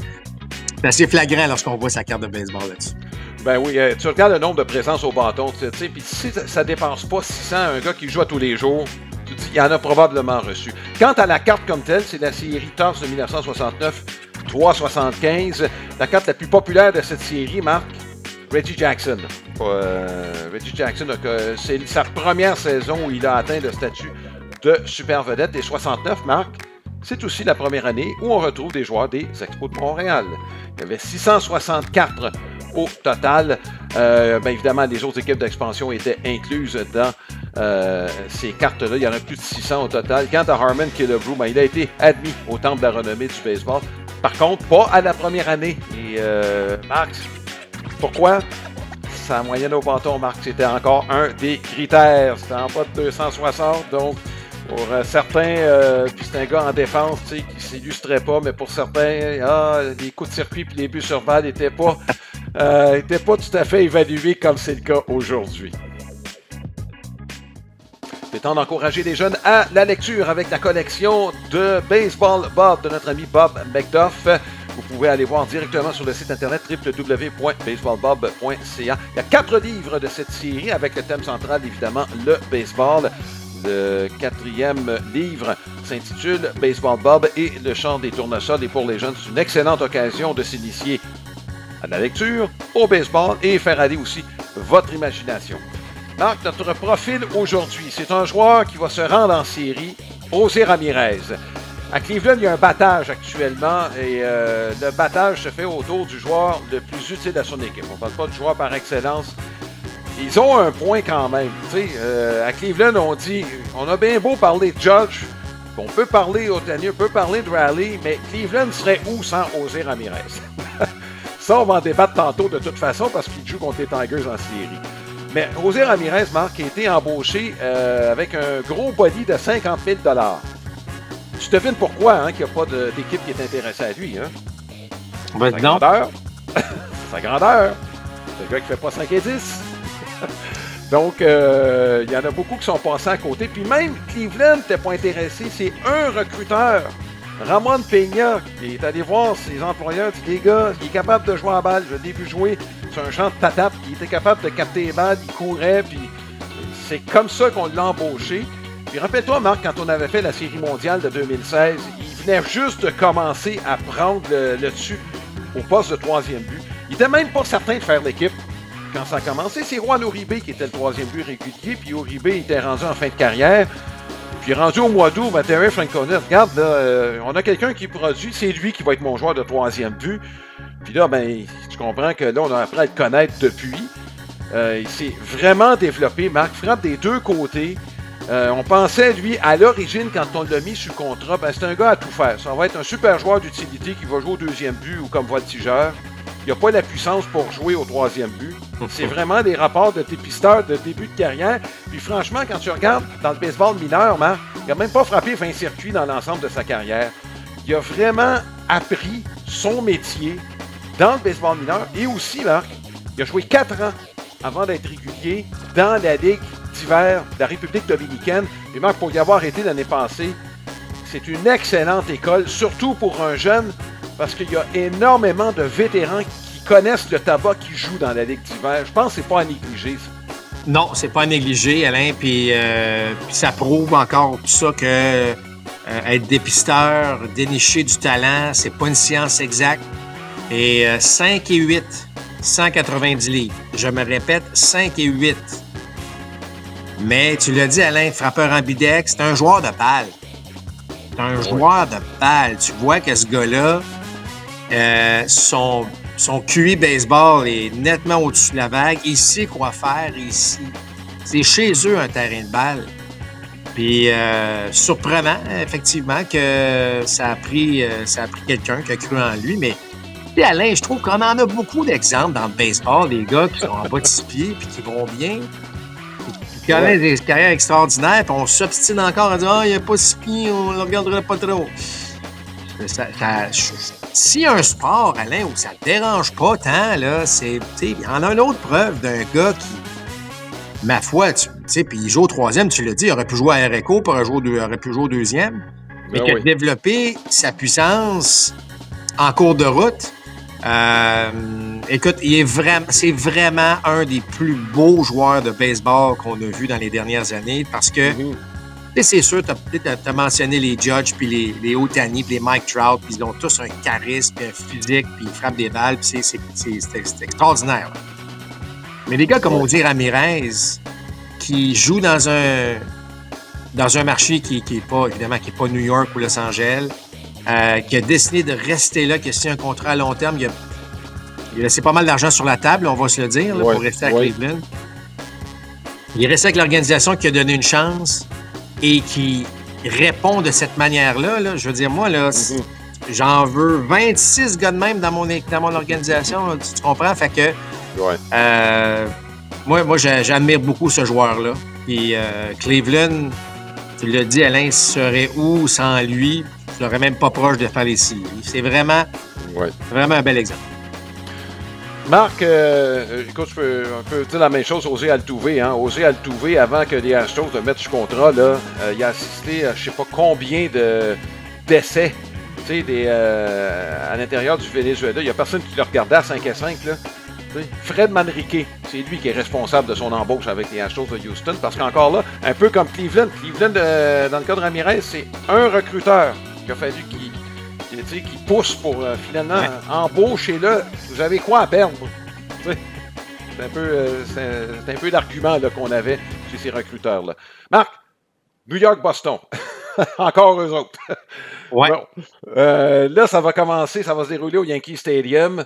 C'est assez flagrant lorsqu'on voit sa carte de baseball là-dessus. Ben oui, tu regardes le nombre de présences au bâton, tu sais, puis si ça dépense pas 600, un gars qui joue à tous les jours, tu te dis, il en a probablement reçu. Quant à la carte comme telle, c'est la série Topps de 1969, 3,75. La carte la plus populaire de cette série, Marc, Reggie Jackson. Reggie Jackson, c'est sa première saison où il a atteint le statut de super vedette. Et 69, Marc, c'est aussi la première année où on retrouve des joueurs des Expos de Montréal. Il y avait 664 au total. Évidemment, les autres équipes d'expansion étaient incluses dans ces cartes-là. Il y en a plus de 600 au total. Quant à Harmon Killebrew, il a été admis au temple de la renommée du baseball. Par contre, pas à la première année. Et Marc, pourquoi? Sa moyenne au bâton, Marc, c'était encore un des critères. C'était en bas de 260, donc pour certains, puis c'est un gars en défense, tu sais, qui s'illustrait pas, mais pour certains, les coups de circuit puis les buts sur balle n'étaient pas tout à fait évalués comme c'est le cas aujourd'hui. C'est temps d'encourager les jeunes à la lecture avec la collection de Baseball Bob de notre ami Bob McDuff. Vous pouvez aller voir directement sur le site internet www.baseballbob.ca. Il y a 4 livres de cette série avec le thème central, évidemment, le baseball. Le 4e livre s'intitule Baseball Bob et le chant des tournesols. Et pour les jeunes, c'est une excellente occasion de s'initier à la lecture, au baseball et faire aller aussi votre imagination. Marc, notre profil aujourd'hui, c'est un joueur qui va se rendre en série, José Ramirez. À Cleveland, il y a un battage actuellement et le battage se fait autour du joueur le plus utile à son équipe. On ne parle pas du joueur par excellence. ils ont un point quand même. À Cleveland, on a bien beau parler de Judge, on peut parler d'Otani, on peut parler de Raleigh, mais Cleveland serait où sans José Ramirez? Ça, on va en débattre tantôt de toute façon parce qu'il joue contre les Tigers en série. Mais José Ramirez, Marc, a été embauché avec un gros body de 50 000 $. Tu devines pourquoi qu'il n'y a pas d'équipe qui est intéressée à lui. Hein? Ben, Sa grandeur. Sa grandeur. C'est le gars qui fait pas 5 et 10. Donc, il y en a beaucoup qui sont passés à côté. Puis même Cleveland n'était pas intéressé. C'est un recruteur, Ramon Peña, qui est allé voir ses employeurs. Il dit, les gars, il est capable de jouer à balle. Je l'ai vu jouer sur un champ de tatap. Il était capable de capter les balles. Il courait. Puis c'est comme ça qu'on l'a embauché. Puis rappelle-toi, Marc, quand on avait fait la Série mondiale de 2016, il venait juste de commencer à prendre le dessus au poste de troisième but. Il n'était même pas certain de faire l'équipe quand ça a commencé. C'est Juan Uribe qui était le troisième but régulier, puis Uribe était rendu en fin de carrière. Puis rendu au mois d'août, Terry Francona, regarde, là, on a quelqu'un qui produit, c'est lui qui va être mon joueur de troisième but. Puis là, tu comprends que là, on a appris à le connaître depuis. Il s'est vraiment développé. Marc frappe des deux côtés. On pensait, lui, à l'origine, quand on l'a mis sur contrat, c'est un gars à tout faire. Ça va être un super joueur d'utilité qui va jouer au deuxième but ou comme voltigeur. Il n'a pas la puissance pour jouer au troisième but. C'est vraiment des rapports de dépisteur de début de carrière. Puis franchement, quand tu regardes dans le baseball mineur, Marc, il n'a même pas frappé 20 circuits dans l'ensemble de sa carrière. Il a vraiment appris son métier dans le baseball mineur. Et aussi, Marc, il a joué 4 ans avant d'être régulier dans la Ligue d'hiver de la République dominicaine. Et Marc, pour y avoir été l'année passée, c'est une excellente école, surtout pour un jeune, parce qu'il y a énormément de vétérans qui connaissent le tabac qui jouent dans la Ligue d'hiver. Je pense que c'est pas à négliger, ça. Non, c'est pas à négliger, Alain, puis ça prouve encore tout ça que être dépisteur, dénicher du talent, c'est pas une science exacte. Et 5 et 8, 190 livres. Je me répète, 5 et 8. Mais tu l'as dit, Alain, frappeur ambidex, c'est un joueur de balle. C'est un joueur de balle. Tu vois que ce gars-là, son QI baseball est nettement au-dessus de la vague. Il sait quoi faire ici. C'est chez eux un terrain de balle. Puis, surprenant, effectivement, que ça a pris quelqu'un qui a cru en lui. Mais, Alain, je trouve qu'on en a beaucoup d'exemples dans le baseball, des gars qui sont en bas de 6 pieds puis qui vont bien. Qui connaissent des carrières extraordinaires, puis on s'obstine encore à dire « Ah, il n'y a pas 6 pieds, on ne le regardera pas trop. » S'il y a un sport, Alain, où ça ne te dérange pas tant, là, c'est, il y en a une autre preuve d'un gars qui, ma foi, puis il joue au troisième, tu l'as dit, il aurait pu jouer à RECO, puis il aurait pu jouer au deuxième, mais qui a développé sa puissance en cours de route. Écoute, c'est vraiment un des plus beaux joueurs de baseball qu'on a vu dans les dernières années parce que, c'est sûr, tu as mentionné les Judge, puis les Otani, puis les Mike Trout, puis ils ont tous un charisme, puis un physique, puis ils frappent des balles, puis c'est extraordinaire. Là. Mais des gars comme José Ramirez, qui jouent dans un marché qui est pas, évidemment, qui n'est pas New York ou Los Angeles, qui a décidé de rester là, qui a signé un contrat à long terme. Il a laissé pas mal d'argent sur la table, on va se le dire, là, pour rester à Cleveland. Il est resté avec l'organisation qui a donné une chance et qui répond de cette manière-là. Là. Je veux dire, moi, là, j'en veux 26 gars de même dans mon organisation. Là, tu comprends? Fait que moi j'admire beaucoup ce joueur-là. Puis Cleveland, tu l'as dit, Alain, serait où sans lui? Je ne serais même pas proche de faire les séries. C'est vraiment un bel exemple. Marc, écoute, on peut dire la même chose à José Altuve. Hein? José Altuve, avant que les Astros le mettent sur contrat, là, il a assisté à je ne sais pas combien d'essais à l'intérieur du Venezuela. Il n'y a personne qui le regardait à 5-5. Là. Fred Manrique, c'est lui qui est responsable de son embauche avec les Astros de Houston. Parce qu'encore là, un peu comme Cleveland, dans le cas de Ramirez, c'est un recruteur qui a fallu qui pousse pour finalement embaucher-le. Vous avez quoi à perdre? C'est un peu l'argument qu'on avait chez ces recruteurs-là. Marc, New York-Boston. Encore eux autres. Ouais. Bon. Là, ça va commencer, ça va se dérouler au Yankee Stadium.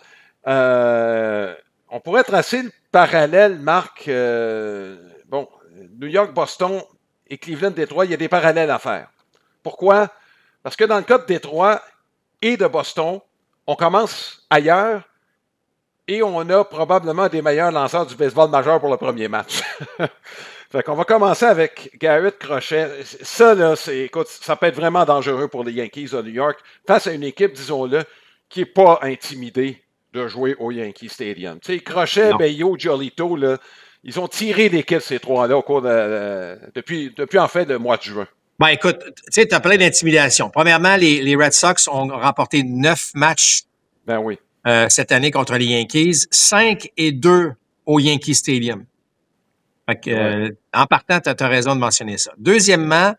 on pourrait tracer le parallèle, Marc. New York, Boston et Cleveland, Détroit, il y a des parallèles à faire. Pourquoi? Parce que dans le cas de Détroit et de Boston, on commence ailleurs et on a probablement des meilleurs lanceurs du baseball majeur pour le premier match. Fait qu'on va commencer avec Garrett Crochet. Ça, là, écoute, ça peut être vraiment dangereux pour les Yankees de New York face à une équipe, disons-le, qui n'est pas intimidée de jouer au Yankee Stadium. Tu sais, Crochet, Bello, Giolito, là, ils ont tiré l'équipe, ces trois-là, au cours depuis en fait le mois de juin. Ben, écoute, tu sais, tu as parlé d'intimidation. Premièrement, les Red Sox ont remporté 9 matchs cette année contre les Yankees, 5-2 au Yankee Stadium. Fait que, en partant, tu as raison de mentionner ça. Deuxièmement,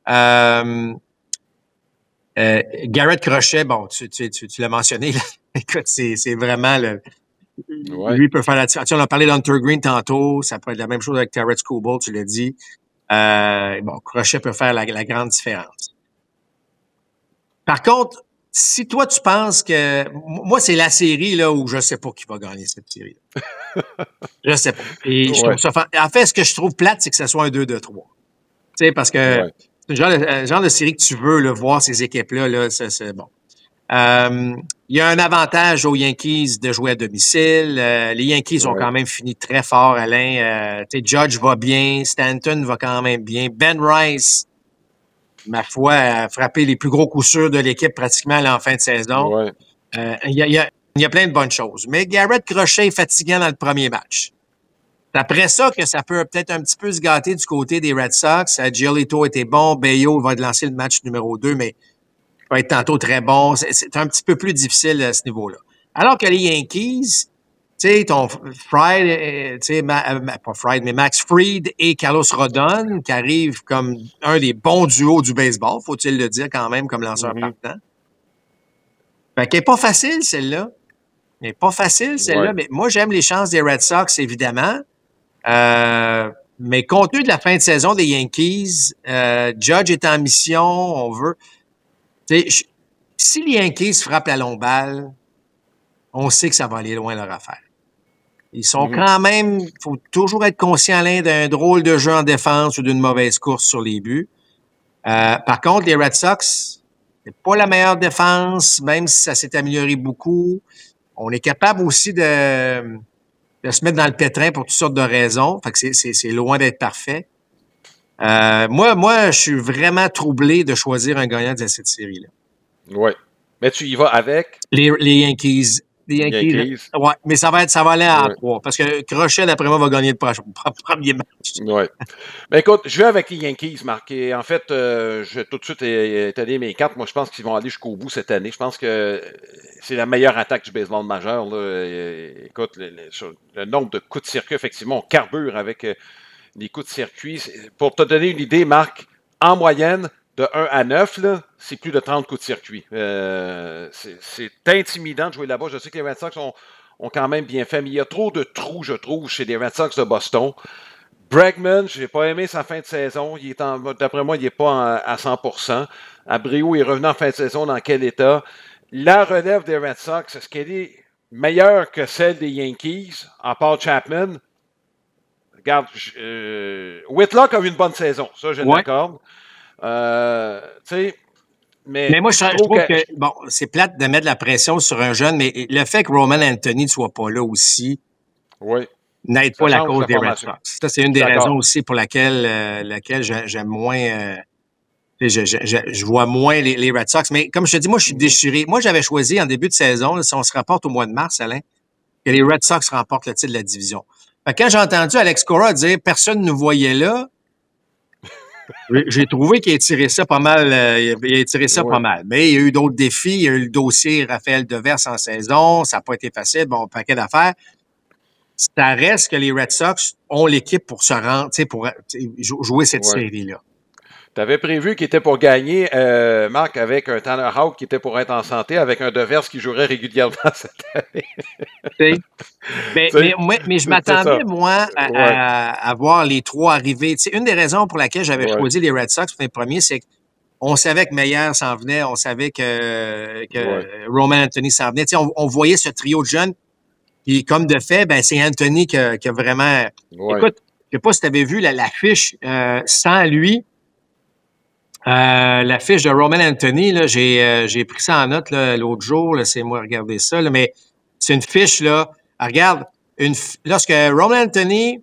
Garrett Crochet, bon, tu l'as mentionné, là. Écoute, c'est vraiment lui peut faire la différence. On a parlé d'Hunter Green tantôt, ça peut être la même chose avec Tarik Skubal, tu l'as dit. Crochet peut faire la grande différence. Par contre, si toi, tu penses que... Moi, c'est la série là où je sais pas qui va gagner cette série. Je sais pas. Et je trouve ça... En fait, ce que je trouve plate, c'est que ce soit un 2-2-3. Tu sais, parce que c'est le genre de série que tu veux là, voir ces équipes-là, là, c'est bon. Il y a un avantage aux Yankees de jouer à domicile. Les Yankees ont quand même fini très fort, Alain. Judge va bien, Stanton va quand même bien. Ben Rice, ma foi, a frappé les plus gros coups sûrs de l'équipe pratiquement en fin de saison. Il y a plein de bonnes choses. Mais Garrett Crochet est fatigant dans le premier match. C'est après ça que ça peut peut-être un petit peu se gâter du côté des Red Sox. Giolito était bon. Bello va lancer le match numéro 2, mais va être tantôt très bon. C'est un petit peu plus difficile à ce niveau-là. Alors que les Yankees, tu sais, ton Fried, tu sais, pas Fried, mais Max Fried et Carlos Rodon, qui arrivent comme un des bons duos du baseball, faut-il le dire quand même, comme lanceur partant. Fait qu'elle n'est pas facile, celle-là. Elle n'est pas facile, celle-là, mais moi, j'aime les chances des Red Sox, évidemment. Mais compte tenu de la fin de saison des Yankees, Judge est en mission, on veut... Si les Yankees frappent la longue balle, on sait que ça va aller loin leur affaire. Ils sont quand même, il faut toujours être conscient, Alain, d'un drôle de jeu en défense ou d'une mauvaise course sur les buts. Par contre, les Red Sox, c'est pas la meilleure défense, même si ça s'est amélioré beaucoup. On est capable aussi de se mettre dans le pétrin pour toutes sortes de raisons. Fait que c'est loin d'être parfait. Moi, je suis vraiment troublé de choisir un gagnant de cette série-là. Oui. Mais tu y vas avec? Les Yankees. Les Yankees. Ouais, mais ça va aller à 3. Parce que Crochet, d'après moi, va gagner le premier match. Oui. Ben écoute, je vais avec les Yankees, Marc. Et en fait, je vais tout de suite étaler mes cartes. Moi, je pense qu'ils vont aller jusqu'au bout cette année. Je pense que c'est la meilleure attaque du baseball majeur. Là. Écoute, le nombre de coups de circuit, effectivement, on carbure avec les coups de circuit. Pour te donner une idée, Marc, en moyenne, de 1 à 9, là, c'est plus de 30 coups de circuit. C'est intimidant de jouer là-bas. Je sais que les Red Sox ont quand même bien fait, mais il y a trop de trous, je trouve, chez les Red Sox de Boston. Bregman, je n'ai pas aimé sa fin de saison. D'après moi, il n'est pas à 100%. Abreu est revenu en fin de saison. Dans quel état? La relève des Red Sox, est-ce qu'elle est meilleure que celle des Yankees, en part Chapman? Regarde, Whitlock a eu une bonne saison. Ça, je l'accorde. Mais moi, je trouve que bon, c'est plate de mettre la pression sur un jeune, mais le fait que Roman Anthony ne soit pas là aussi n'aide pas la cause des Red Sox. Ça, c'est une des raisons aussi pour laquelle j'aime moins. Je vois moins les Red Sox. Mais comme je te dis, moi, je suis déchiré. Moi, j'avais choisi en début de saison, là, si on se rapporte au mois de mars, Alain, que les Red Sox remportent le titre de la division. Fait que quand j'ai entendu Alex Cora dire « personne ne nous voyait là », j'ai trouvé qu'il a tiré ça pas mal. Il a tiré ça pas mal. Mais il y a eu d'autres défis. Il y a eu le dossier Raphaël Devers en saison. Ça n'a pas été facile. Bon, paquet d'affaires. Ça reste que les Red Sox ont l'équipe pour se rendre, pour jouer cette série-là. Tu avais prévu qu'il était pour gagner, Marc, avec un Tanner Houck qui était pour être en santé, avec un Devers qui jouerait régulièrement cette année. mais je m'attendais, moi, à voir les trois arriver. T'sais, une des raisons pour laquelle j'avais choisi les Red Sox pour les premiers, c'est qu'on savait que Meyer s'en venait, on savait que Roman Anthony s'en venait. On voyait ce trio de jeunes Puis comme de fait, ben c'est Anthony qui a vraiment... Ouais. Écoute, je sais pas si tu avais vu l'affiche sans lui. L'affiche de Roman Anthony, là, j'ai pris ça en note l'autre jour. Laissez-moi regarder ça. Là, mais c'est une fiche, là. Regarde, lorsque Roman Anthony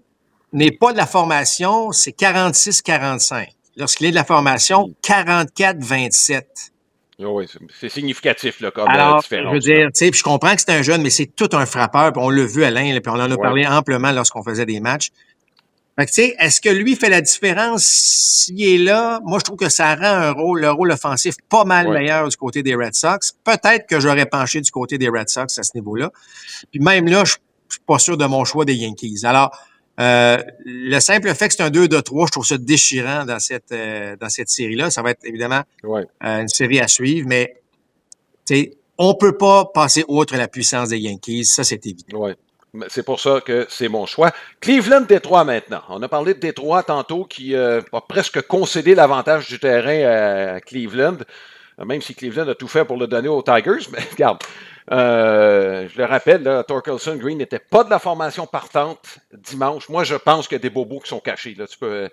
n'est pas de la formation, c'est 46-45. Lorsqu'il est de la formation, 44-27. Oui, c'est significatif là, comme Alors, différence. je veux dire, tu sais, puis je comprends que c'est un jeune, mais c'est tout un frappeur. Puis on l'a vu, Alain, là, puis on en a parlé amplement lorsqu'on faisait des matchs. Fait que, tu sais, est-ce que lui fait la différence s'il est là? Moi, je trouve que ça rend le rôle offensif pas mal meilleur du côté des Red Sox. Peut-être que j'aurais penché du côté des Red Sox à ce niveau-là. Puis même là, je suis pas sûr de mon choix des Yankees. Alors, le simple fait que c'est un 2-3, je trouve ça déchirant dans cette série-là. Ça va être évidemment une série à suivre, mais tu sais, on peut pas passer outre la puissance des Yankees. Ça, c'est évident. Ouais. C'est pour ça que c'est mon choix. Cleveland-Détroit maintenant. On a parlé de Détroit tantôt qui a presque concédé l'avantage du terrain à Cleveland, même si Cleveland a tout fait pour le donner aux Tigers. Mais regarde, je le rappelle, là, Torkelson Green n'était pas de la formation partante dimanche. Moi, je pense qu'il y a des bobos qui sont cachés. Là. Tu peux,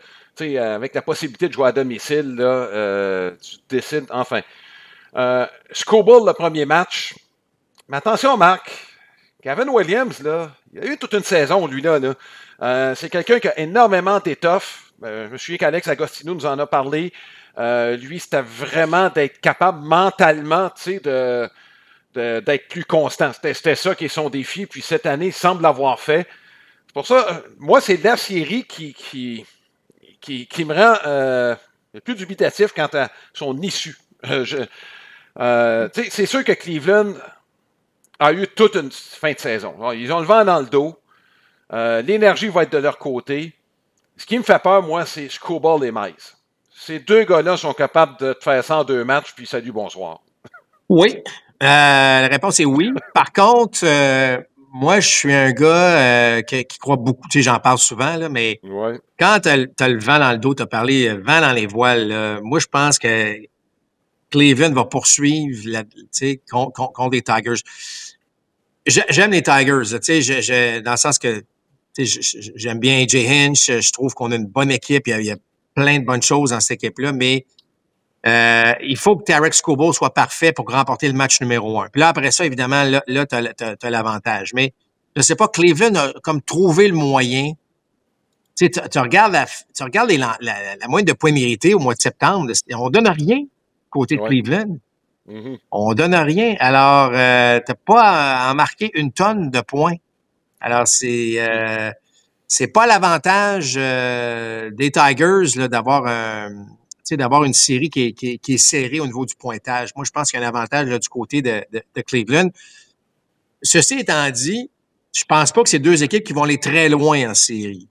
avec la possibilité de jouer à domicile, là, tu décides, enfin. Skubal, le premier match. Mais attention, Marc. Gavin Williams, là, il a eu toute une saison, lui-là. C'est quelqu'un qui a énormément d'étoffe. Je me souviens qu'Alex Agostino nous en a parlé. Lui, c'était vraiment d'être capable mentalement, tu sais, d'être plus constant. C'était ça qui est son défi. Puis cette année, il semble l'avoir fait. C'est pour ça, moi, c'est la série qui me rend le plus dubitatif quant à son issue. C'est sûr que Cleveland a eu toute une fin de saison. Ils ont le vent dans le dos. L'énergie va être de leur côté. Ce qui me fait peur, moi, c'est Skubal et Mize. Ces deux gars-là sont capables de te faire ça en 2 matchs, puis salut, bonsoir. Oui. La réponse est oui. Par contre, moi, je suis un gars qui croit beaucoup. Tu sais, j'en parle souvent, là, mais quand t'as le vent dans le dos, t'as parlé vent dans les voiles, là, moi, je pense que Cleveland va poursuivre contre les Tigers. J'aime les Tigers, tu sais, dans le sens que j'aime bien AJ Hinch, je trouve qu'on a une bonne équipe, il y a plein de bonnes choses dans cette équipe-là, mais il faut que Tarek Skubal soit parfait pour remporter le match numéro 1. Puis là, après ça, évidemment, là t'as l'avantage. Mais je sais pas, Cleveland a comme trouvé le moyen. Tu sais, tu regardes la moyenne de points mérités au mois de septembre, on donne rien côté de Cleveland. Mm-hmm. On donne rien. Alors, t'as pas à en marquer une tonne de points. Alors, c'est pas l'avantage des Tigers là, d'avoir une série qui est serrée au niveau du pointage. Moi, je pense qu'il y a un avantage là, du côté de Cleveland. Ceci étant dit, je pense pas que c'est deux équipes qui vont aller très loin en série.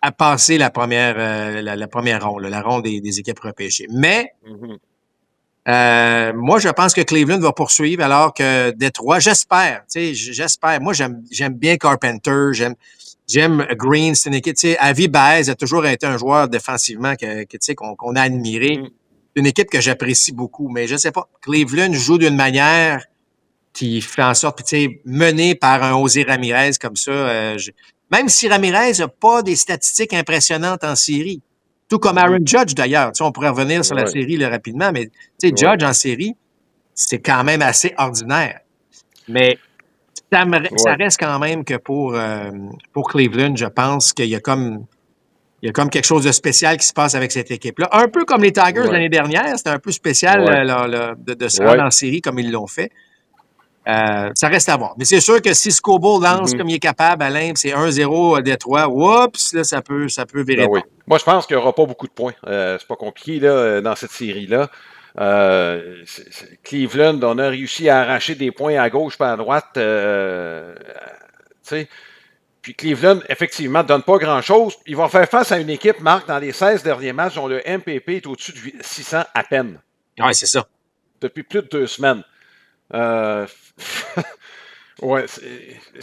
À passer la première ronde, la ronde des équipes repêchées. Mais moi, je pense que Cleveland va poursuivre alors que Détroit, j'espère. Moi, j'aime bien Carpenter, j'aime Green, c'est une équipe. Avi Baez a toujours été un joueur défensivement qu'on a admiré. Une équipe que j'apprécie beaucoup, mais je sais pas. Cleveland joue d'une manière qui fait en sorte, mené par un José Ramirez comme ça. Même si Ramirez n'a pas des statistiques impressionnantes en série. Tout comme Aaron Judge, d'ailleurs. On pourrait revenir sur la série là, rapidement, mais Judge en série, c'est quand même assez ordinaire. Mais ça reste quand même que pour Cleveland, je pense qu'il y a comme quelque chose de spécial qui se passe avec cette équipe-là. Un peu comme les Tigers l'année dernière, c'était un peu spécial de se rendre en série comme ils l'ont fait. Ça reste à voir. Mais c'est sûr que si Skubal lance comme il est capable, Alain, c'est 1-0 à Détroit, oups, là, ça peut virer. Oui. Moi, je pense qu'il n'y aura pas beaucoup de points. C'est pas compliqué là, dans cette série-là. Cleveland, on a réussi à arracher des points à gauche et à droite. Puis Cleveland, effectivement, ne donne pas grand-chose. Ils vont faire face à une équipe, Marc, dans les 16 derniers matchs, dont le MPP est au-dessus de 600 à peine. Oui, c'est ça. Depuis plus de 2 semaines. C'est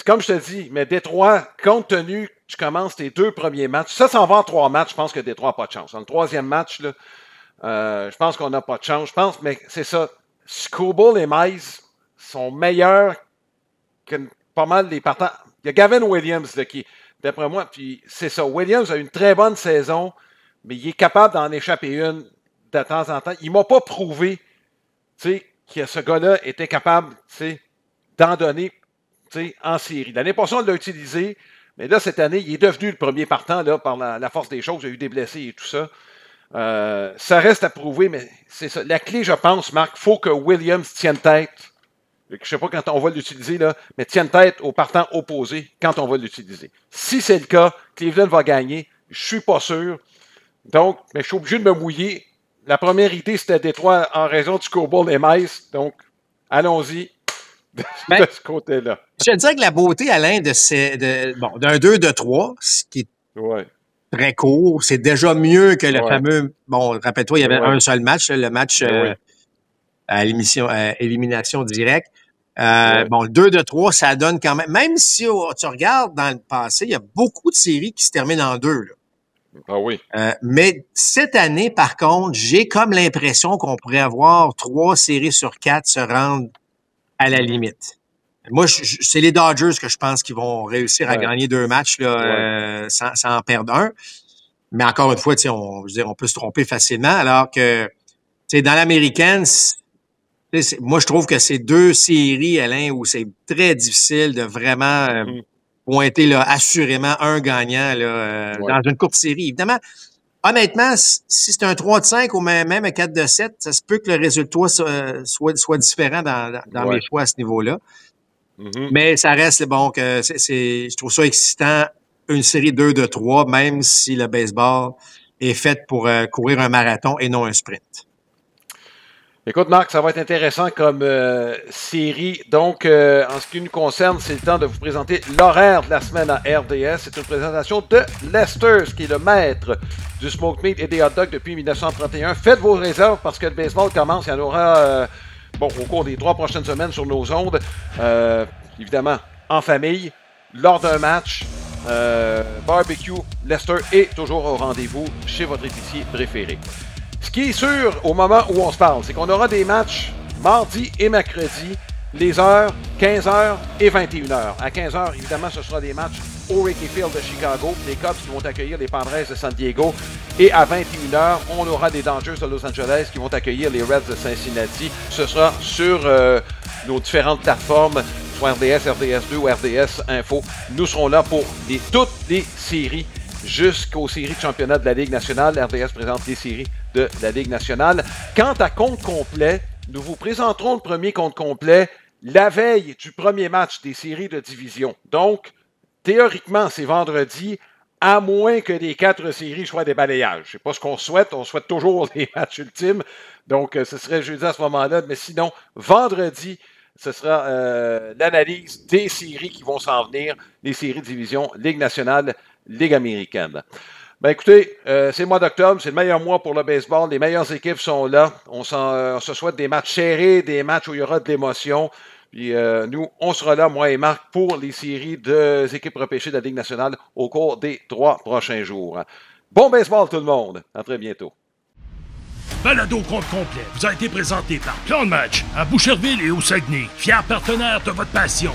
comme je te dis, mais Détroit, compte tenu que tu commences tes 2 premiers matchs, ça s'en va en 3 matchs, je pense que Détroit n'a pas de chance. Dans le 3e match, là, je pense qu'on n'a pas de chance. Je pense, mais c'est ça. Skubal et Mize sont meilleurs pas mal les partants. Il y a Gavin Williams là, qui, d'après moi, puis c'est ça. Williams a une très bonne saison, mais il est capable d'en échapper une de temps en temps. Il ne m'a pas prouvé que ce gars-là était capable d'en donner en série. L'année passée, on l'a utilisé, mais là, cette année, il est devenu le premier partant là, par la force des choses. Il y a eu des blessés et tout ça. Ça reste à prouver, mais c'est ça. La clé, je pense, Marc, il faut que Williams tienne tête. Je ne sais pas quand on va l'utiliser, là, mais tienne tête au partant opposé quand on va l'utiliser. Si c'est le cas, Cleveland va gagner. Je ne suis pas sûr. Donc, mais je suis obligé de me mouiller. La première idée, c'était Détroit en raison du Cobalt et Mice. Donc, allons-y de ce côté-là. Je te dirais que la beauté, Alain, d'un 2-3, ce qui est très court, c'est déjà mieux que le fameux... Bon, rappelle-toi, il y avait un seul match, le match à élimination directe. Bon, le 2-3, ça donne quand même si tu regardes dans le passé, il y a beaucoup de séries qui se terminent en 2. Là. Ah oui. Mais cette année, par contre, j'ai comme l'impression qu'on pourrait avoir 3 séries sur 4 se rendre à la limite. Moi, c'est les Dodgers que je pense qu'ils vont réussir à gagner 2 matchs là, sans en perdre un. Mais encore une fois, on peut se tromper facilement, alors que dans l'américaine, moi, je trouve que c'est 2 séries, Alain, où c'est très difficile de vraiment pointer là, assurément un gagnant là, dans une courte série. Évidemment, honnêtement, si c'est un 3-5 ou même un 4-7, ça se peut que le résultat soit différent dans mes choix à ce niveau-là. Mais ça reste bon que je trouve ça excitant, une série 2-3, même si le baseball est fait pour courir un marathon et non un sprint. Écoute, Marc, ça va être intéressant comme série. Donc, en ce qui nous concerne, c'est le temps de vous présenter l'horaire de la semaine à RDS. C'est une présentation de Lester's, qui est le maître du smoked meat et des hot dogs depuis 1931. Faites vos réserves parce que le baseball commence. Il y en aura au cours des 3 prochaines semaines sur nos ondes. Évidemment, en famille, lors d'un match. Barbecue, Lester est toujours au rendez-vous chez votre épicier préféré. Ce qui est sûr au moment où on se parle, c'est qu'on aura des matchs mardi et mercredi, les heures 15h et 21h. À 15h, évidemment, ce sera des matchs au Wrigley Field de Chicago, les Cubs qui vont accueillir les Padres de San Diego. Et à 21h, on aura des Dodgers de Los Angeles qui vont accueillir les Reds de Cincinnati. Ce sera sur nos différentes plateformes, soit RDS, RDS2 ou RDS Info. Nous serons là pour toutes les séries jusqu'aux séries de championnat de la Ligue nationale. RDS présente les séries de la Ligue nationale. Quant à compte complet, nous vous présenterons le premier compte complet la veille du premier match des séries de division. Donc, théoriquement, c'est vendredi, à moins que les 4 séries soient des balayages. C'est pas ce qu'on souhaite. On souhaite toujours les matchs ultimes. Donc, ce serait jeudi à ce moment-là. Mais sinon, vendredi, ce sera l'analyse des séries qui vont s'en venir, les séries de division, Ligue nationale, Ligue américaine. Ben écoutez, c'est le mois d'octobre, c'est le meilleur mois pour le baseball. Les meilleures équipes sont là. On se souhaite des matchs serrés, des matchs où il y aura de l'émotion. Puis nous, on sera là, moi et Marc, pour les séries des équipes repêchées de la Ligue nationale au cours des 3 prochains jours. Bon baseball tout le monde. À très bientôt. Balado compte complet vous a été présenté par Plan de Match à Boucherville et au Saguenay, fiers partenaires de votre passion.